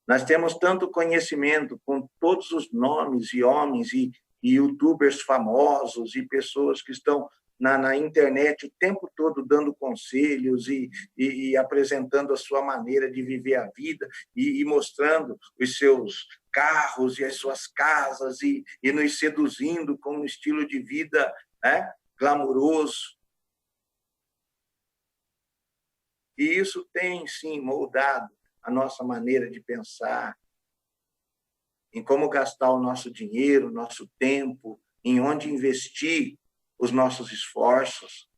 Nós temos tanto conhecimento com todos os nomes e homens e youtubers famosos e pessoas que estão na internet o tempo todo dando conselhos e apresentando a sua maneira de viver a vida e mostrando os seus carros e as suas casas e nos seduzindo com um estilo de vida, né, glamuroso. E isso tem, sim, moldado a nossa maneira de pensar, em como gastar o nosso dinheiro, o nosso tempo, em onde investir os nossos esforços.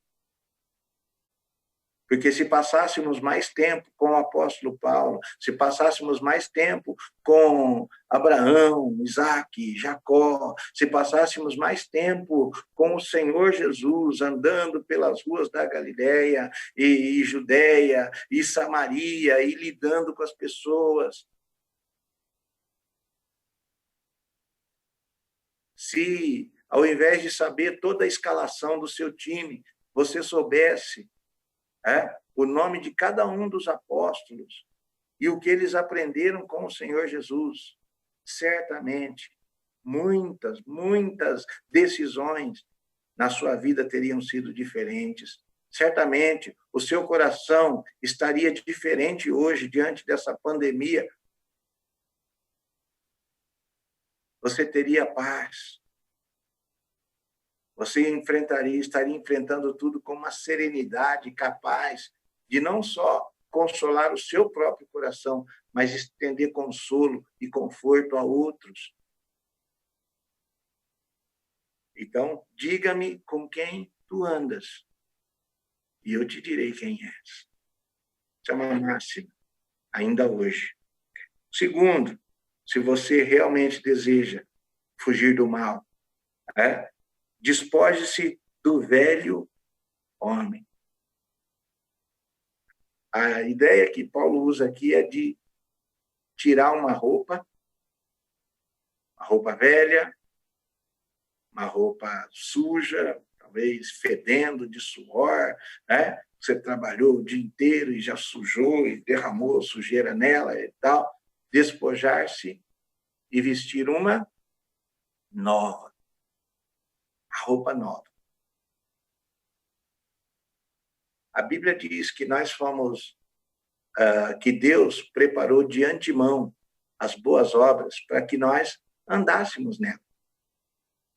Porque se passássemos mais tempo com o apóstolo Paulo, se passássemos mais tempo com Abraão, Isaque, Jacó, se passássemos mais tempo com o Senhor Jesus, andando pelas ruas da Galileia e Judéia e Samaria e lidando com as pessoas, se, ao invés de saber toda a escalação do seu time, você soubesse o nome de cada um dos apóstolos e o que eles aprenderam com o Senhor Jesus, certamente muitas decisões na sua vida teriam sido diferentes. Certamente o seu coração estaria diferente hoje diante dessa pandemia. Você teria paz. Você estaria enfrentando tudo com uma serenidade capaz de não só consolar o seu próprio coração, mas estender consolo e conforto a outros. Então, diga-me com quem tu andas, e eu te direi quem és. Isso é uma máxima, ainda hoje. Segundo, se você realmente deseja fugir do mal, despoje-se do velho homem. A ideia que Paulo usa aqui é de tirar uma roupa velha, uma roupa suja, talvez fedendo de suor, né? Você trabalhou o dia inteiro e já sujou e derramou sujeira nela e tal. Despojar-se e vestir uma nova. A roupa nova. A Bíblia diz que nós fomos, que Deus preparou de antemão as boas obras para que nós andássemos nela.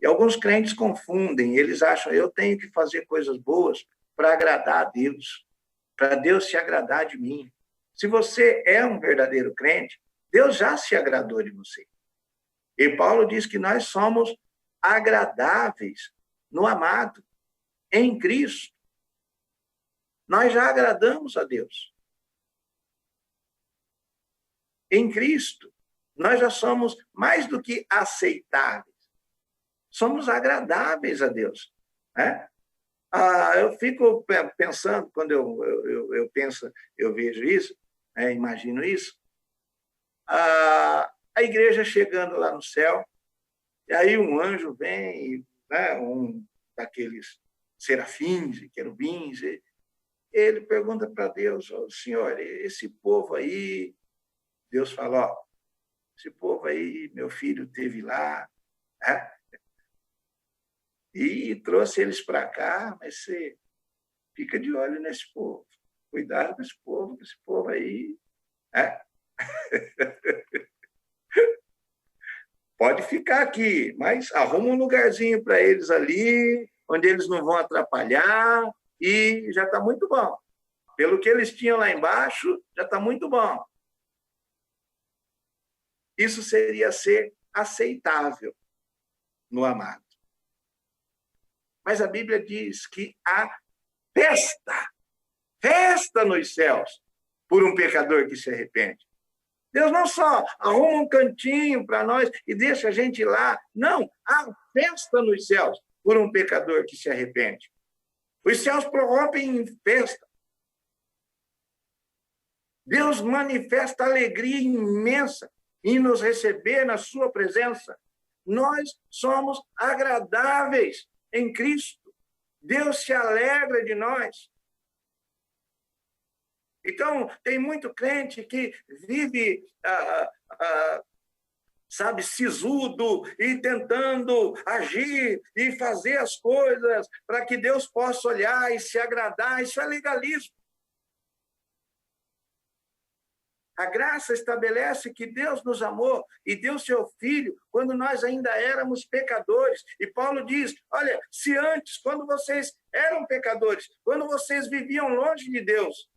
E alguns crentes confundem, eles acham, eu tenho que fazer coisas boas para agradar a Deus, para Deus se agradar de mim. Se você é um verdadeiro crente, Deus já se agradou de você. E Paulo diz que nós somos agradáveis no amado, em Cristo. Nós já agradamos a Deus. Em Cristo, nós já somos mais do que aceitáveis. Somos agradáveis a Deus. Né? Eu fico pensando, quando eu penso, eu vejo isso, imagino isso, a igreja chegando lá no céu, e aí um anjo vem, né, um daqueles serafins e querubins, e ele pergunta para Deus, oh, Senhor, esse povo aí, Deus fala, ó, esse povo aí, meu filho teve lá, né? E trouxe eles para cá, mas você fica de olho nesse povo, cuidado com esse povo aí, né? Pode ficar aqui, mas arruma um lugarzinho para eles ali, onde eles não vão atrapalhar, e já está muito bom. Pelo que eles tinham lá embaixo, já está muito bom. Isso seria ser aceitável no amado. Mas a Bíblia diz que há festa nos céus por um pecador que se arrepende. Deus não só arruma um cantinho para nós e deixa a gente lá. Não, há festa nos céus por um pecador que se arrepende. Os céus prorrompem em festa. Deus manifesta alegria imensa em nos receber na sua presença. Nós somos agradáveis em Cristo. Deus se alegra de nós. Então, tem muito crente que vive, sabe, sisudo e tentando agir e fazer as coisas para que Deus possa olhar e se agradar. Isso é legalismo. A graça estabelece que Deus nos amou e deu seu Filho quando nós ainda éramos pecadores. E Paulo diz, olha, se antes, quando vocês eram pecadores, quando vocês viviam longe de Deus,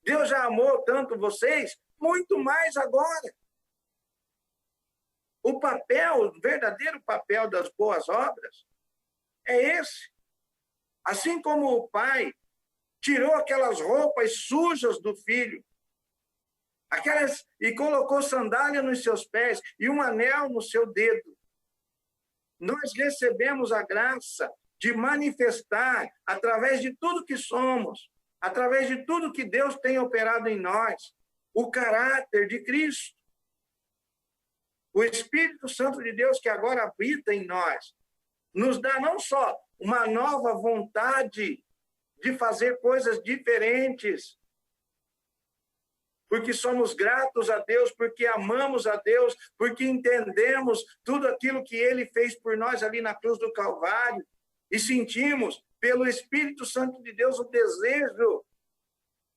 Deus já amou tanto vocês, muito mais agora. O verdadeiro papel das boas obras é esse. Assim como o pai tirou aquelas roupas sujas do filho, e colocou sandália nos seus pés e um anel no seu dedo, nós recebemos a graça de manifestar, através de tudo que somos, através de tudo que Deus tem operado em nós, o caráter de Cristo. O Espírito Santo de Deus que agora habita em nós, nos dá não só uma nova vontade de fazer coisas diferentes, porque somos gratos a Deus, porque amamos a Deus, porque entendemos tudo aquilo que Ele fez por nós ali na cruz do Calvário, e sentimos, pelo Espírito Santo de Deus, o desejo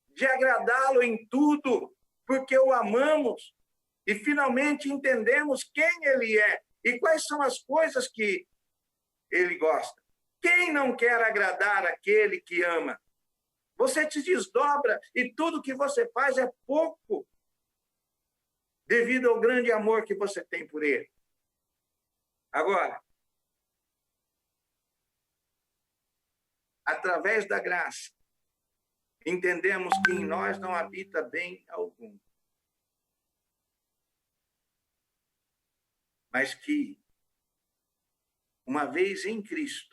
de agradá-lo em tudo, porque o amamos, e finalmente entendemos quem Ele é e quais são as coisas que Ele gosta. Quem não quer agradar aquele que ama? Você te desdobra e tudo que você faz é pouco devido ao grande amor que você tem por Ele. Agora, através da graça, entendemos que em nós não habita bem algum, mas que, uma vez em Cristo,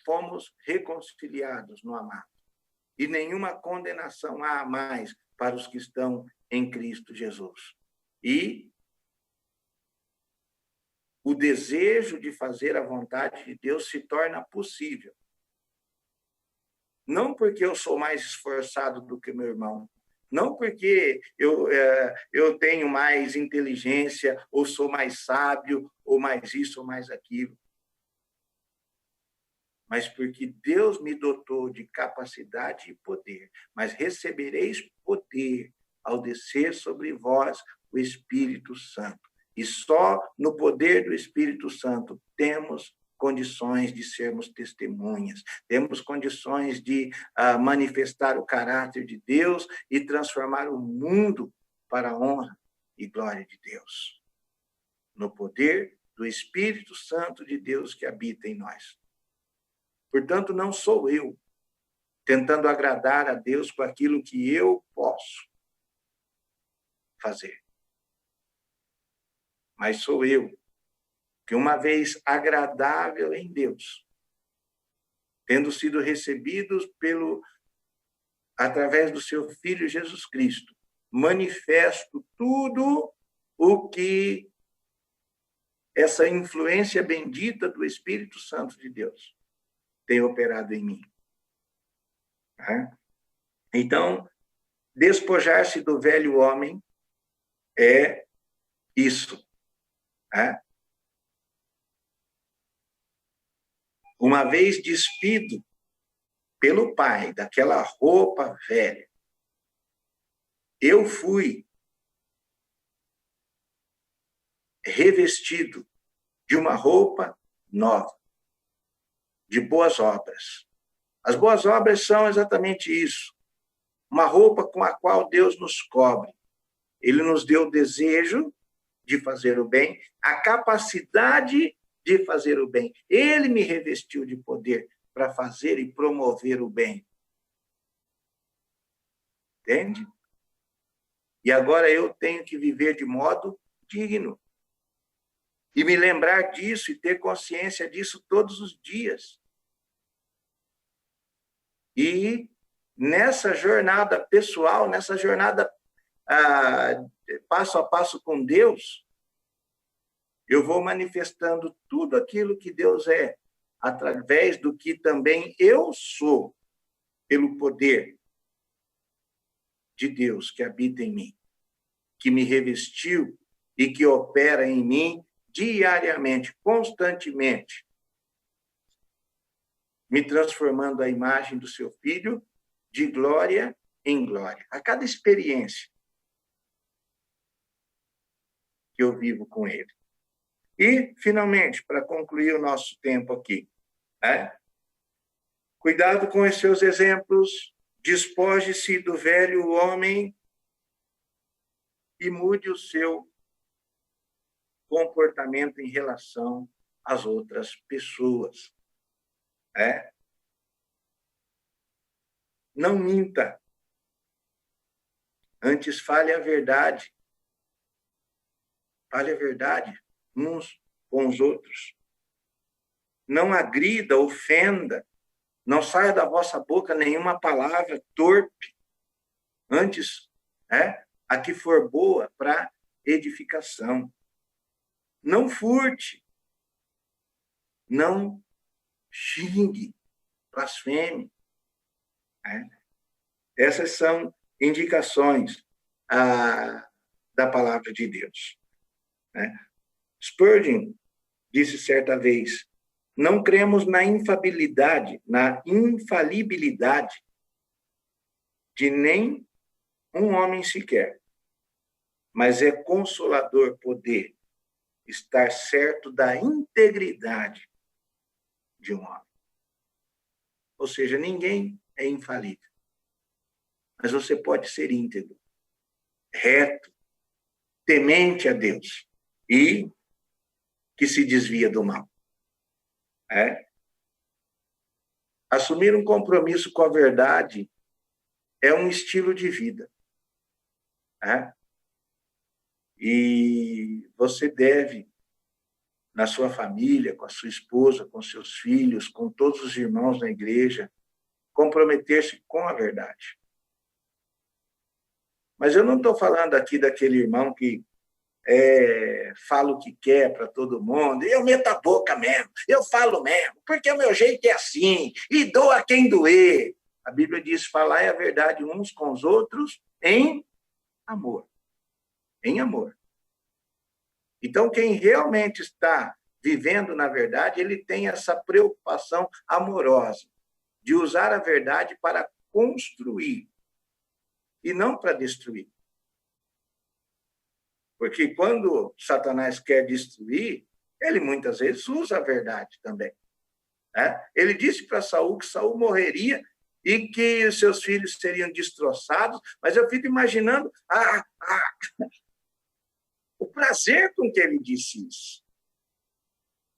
fomos reconciliados no amado. E nenhuma condenação há mais para os que estão em Cristo Jesus. E o desejo de fazer a vontade de Deus se torna possível. Não porque eu sou mais esforçado do que meu irmão, não porque eu tenho mais inteligência, ou sou mais sábio, ou mais isso, ou mais aquilo, mas porque Deus me dotou de capacidade e poder. Mas recebereis poder ao descer sobre vós o Espírito Santo. E só no poder do Espírito Santo temos condições de sermos testemunhas, temos condições de manifestar o caráter de Deus e transformar o mundo para a honra e glória de Deus. No poder do Espírito Santo de Deus que habita em nós. Portanto, não sou eu tentando agradar a Deus com aquilo que eu posso fazer. Mas sou eu que, uma vez agradável em Deus, tendo sido recebidos através do seu Filho Jesus Cristo, manifesto tudo o que essa influência bendita do Espírito Santo de Deus tem operado em mim. Então, despojar-se do velho homem é isso. Uma vez despido pelo Pai daquela roupa velha, eu fui revestido de uma roupa nova, de boas obras. As boas obras são exatamente isso. Uma roupa com a qual Deus nos cobre. Ele nos deu o desejo de fazer o bem, a capacidade de fazer o bem. Ele me revestiu de poder para fazer e promover o bem. Entende? E agora eu tenho que viver de modo digno. E me lembrar disso e ter consciência disso todos os dias. E nessa jornada pessoal, nessa jornada passo a passo com Deus, eu vou manifestando tudo aquilo que Deus é, através do que também eu sou, pelo poder de Deus que habita em mim, que me revestiu e que opera em mim diariamente, constantemente, me transformando à imagem do seu Filho, de glória em glória. A cada experiência que eu vivo com ele. E, finalmente, para concluir o nosso tempo aqui, cuidado com os seus exemplos, despoje-se do velho homem e mude o seu comportamento em relação às outras pessoas. Não minta. Antes, fale a verdade. Fale a verdade uns com os outros. Não agrida, ofenda. Não saia da vossa boca nenhuma palavra torpe. Antes, a que for boa para edificação. Não furte. Não xingue, blasfeme. Essas são indicações da palavra de Deus. Spurgeon disse certa vez: não cremos na infalibilidade de nem um homem sequer, mas é consolador poder estar certo da integridade de um homem. Ou seja, ninguém é infalível, mas você pode ser íntegro, reto, temente a Deus e que se desvia do mal. Assumir um compromisso com a verdade é um estilo de vida. E você deve, na sua família, com a sua esposa, com seus filhos, com todos os irmãos na igreja, comprometer-se com a verdade. Mas eu não estou falando aqui daquele irmão que fala o que quer para todo mundo, eu meto a boca mesmo, eu falo mesmo, porque o meu jeito é assim, e dou a quem doer. A Bíblia diz: falai a verdade uns com os outros em amor. Em amor. Então, quem realmente está vivendo na verdade, ele tem essa preocupação amorosa de usar a verdade para construir e não para destruir. Porque quando Satanás quer destruir, ele muitas vezes usa a verdade também. Né? Ele disse para Saul que Saul morreria e que os seus filhos seriam destroçados, mas eu fico imaginando o prazer com que ele disse isso.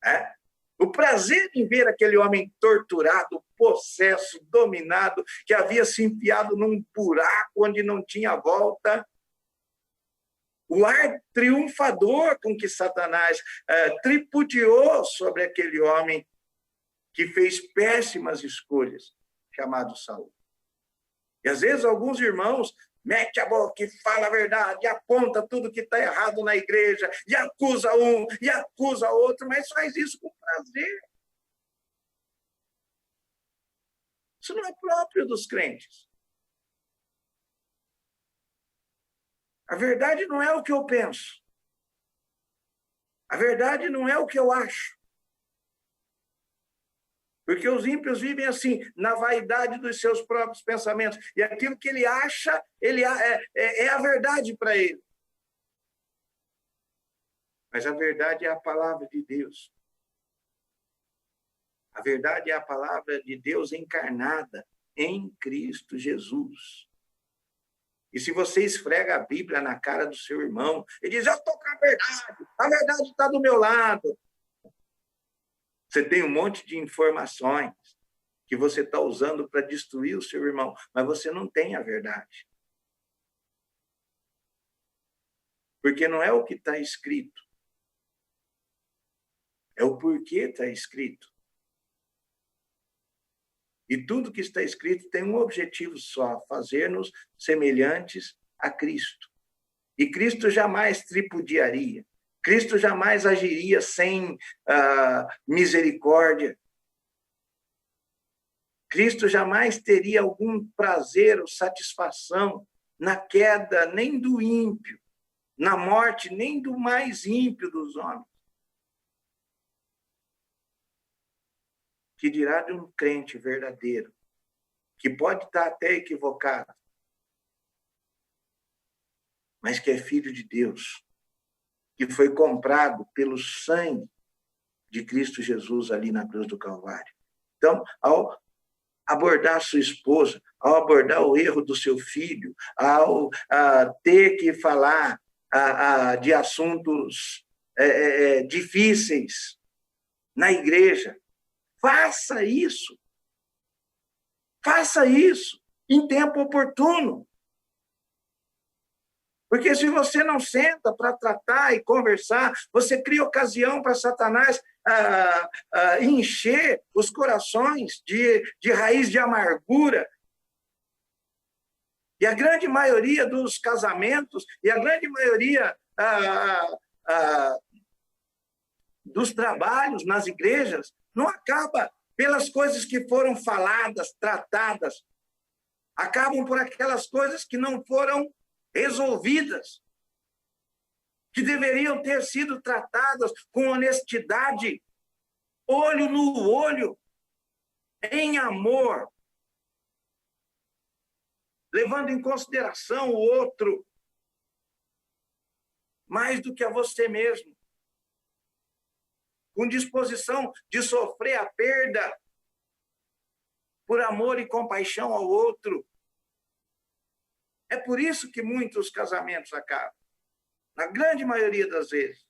Né? O prazer em ver aquele homem torturado, possesso, dominado, que havia se enfiado num buraco onde não tinha volta. O ar triunfador com que Satanás tripudiou sobre aquele homem que fez péssimas escolhas, chamado Saul. E às vezes alguns irmãos mete a boca e fala a verdade, aponta tudo que está errado na igreja, e acusa um, e acusa outro, mas faz isso com prazer. Isso não é próprio dos crentes. A verdade não é o que eu penso. A verdade não é o que eu acho. Porque os ímpios vivem assim, na vaidade dos seus próprios pensamentos. E aquilo que ele acha, é a verdade para ele. Mas a verdade é a palavra de Deus. A verdade é a palavra de Deus encarnada em Cristo Jesus. E se você esfrega a Bíblia na cara do seu irmão, ele diz, eu estou com a verdade está do meu lado. Você tem um monte de informações que você está usando para destruir o seu irmão, mas você não tem a verdade. Porque não é o que está escrito, é o porquê está escrito. E tudo que está escrito tem um objetivo só, fazer-nos semelhantes a Cristo. E Cristo jamais tripudiaria. Cristo jamais agiria sem misericórdia. Cristo jamais teria algum prazer ou satisfação na queda nem do ímpio, na morte nem do mais ímpio dos homens. Que dirá de um crente verdadeiro, que pode estar até equivocado, mas que é filho de Deus, que foi comprado pelo sangue de Cristo Jesus ali na cruz do Calvário. Então, ao abordar sua esposa, ao abordar o erro do seu filho, ao ter que falar de assuntos difíceis na igreja, faça isso. Faça isso em tempo oportuno. Porque se você não senta para tratar e conversar, você cria ocasião para Satanás encher os corações de raiz de amargura. E a grande maioria dos casamentos, e a grande maioria dos trabalhos nas igrejas, não acaba pelas coisas que foram faladas, tratadas. Acabam por aquelas coisas que não foram resolvidas, que deveriam ter sido tratadas com honestidade, olho no olho, em amor, levando em consideração o outro, mais do que a você mesmo, com disposição de sofrer a perda por amor e compaixão ao outro. É por isso que muitos casamentos acabam, na grande maioria das vezes.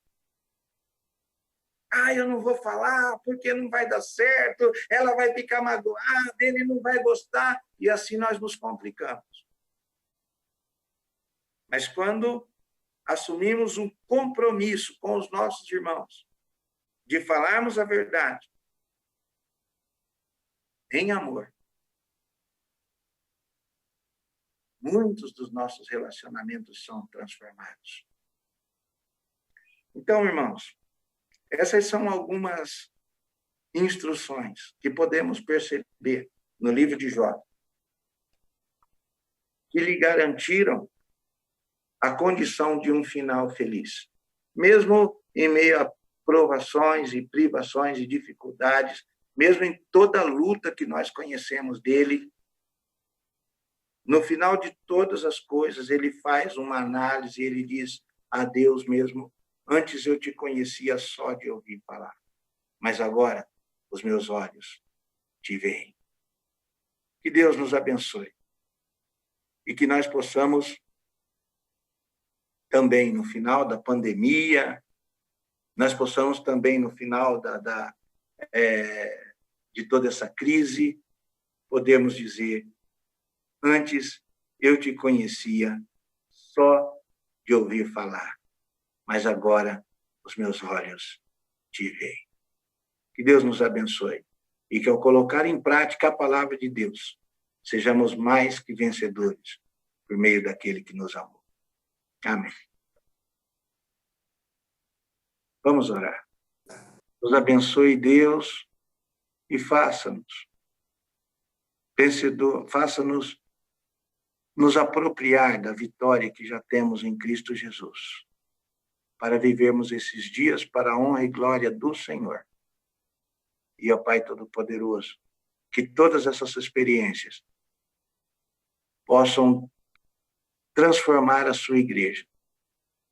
Eu não vou falar porque não vai dar certo, ela vai ficar magoada, ele não vai gostar, e assim nós nos complicamos. Mas quando assumimos um compromisso com os nossos irmãos, de falarmos a verdade, em amor, muitos dos nossos relacionamentos são transformados. Então, irmãos, essas são algumas instruções que podemos perceber no livro de Jó, que lhe garantiram a condição de um final feliz. Mesmo em meio a provações e privações e dificuldades, mesmo em toda a luta que nós conhecemos dele, no final de todas as coisas, ele faz uma análise, ele diz, a Deus mesmo. Antes eu te conhecia só de ouvir falar, mas agora os meus olhos te veem. Que Deus nos abençoe e que nós possamos também, no final da pandemia, nós possamos também, no final de toda essa crise, podemos dizer: antes eu te conhecia só de ouvir falar, mas agora os meus olhos te veem. Que Deus nos abençoe e que, ao colocar em prática a palavra de Deus, sejamos mais que vencedores por meio daquele que nos amou. Amém. Vamos orar. Nos abençoe, Deus, e faça-nos vencedor, faça-nos nos apropriar da vitória que já temos em Cristo Jesus, para vivermos esses dias para a honra e glória do Senhor. E, ó Pai Todo-Poderoso, que todas essas experiências possam transformar a sua igreja,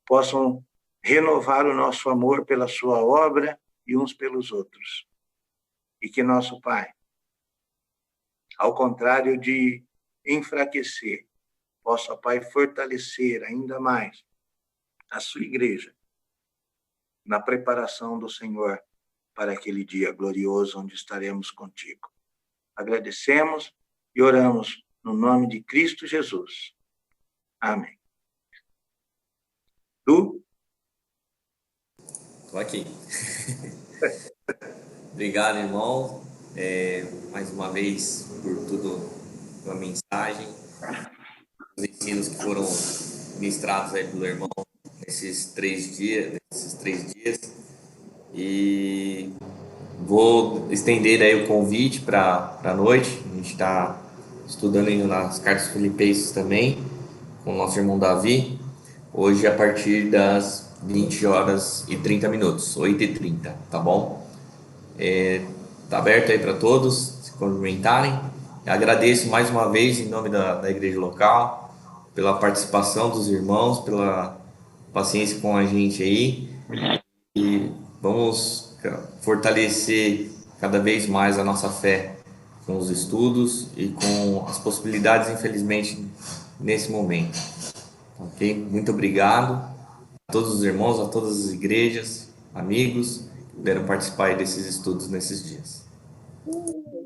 possam renovar o nosso amor pela sua obra e uns pelos outros. E que nosso Pai, ao contrário de enfraquecer, possa, Pai, fortalecer ainda mais a sua igreja na preparação do Senhor para aquele dia glorioso onde estaremos contigo. Agradecemos e oramos no nome de Cristo Jesus. Amém. Tu? Estou aqui. Obrigado, irmão, mais uma vez por tudo, pela mensagem, os ensinos que foram ministrados aí pelo irmão nesses 3 dias, e vou estender aí o convite para a noite. A gente está estudando ainda nas cartas filipenses também, com o nosso irmão Davi, hoje a partir das 20h30, 8h30, tá bom? Tá aberto aí para todos se comentarem. Agradeço mais uma vez em nome da igreja local pela participação dos irmãos, pela paciência com a gente aí, e vamos fortalecer cada vez mais a nossa fé com os estudos e com as possibilidades, infelizmente, nesse momento. Ok? Muito obrigado a todos os irmãos, a todas as igrejas, amigos que puderam participar desses estudos nesses dias.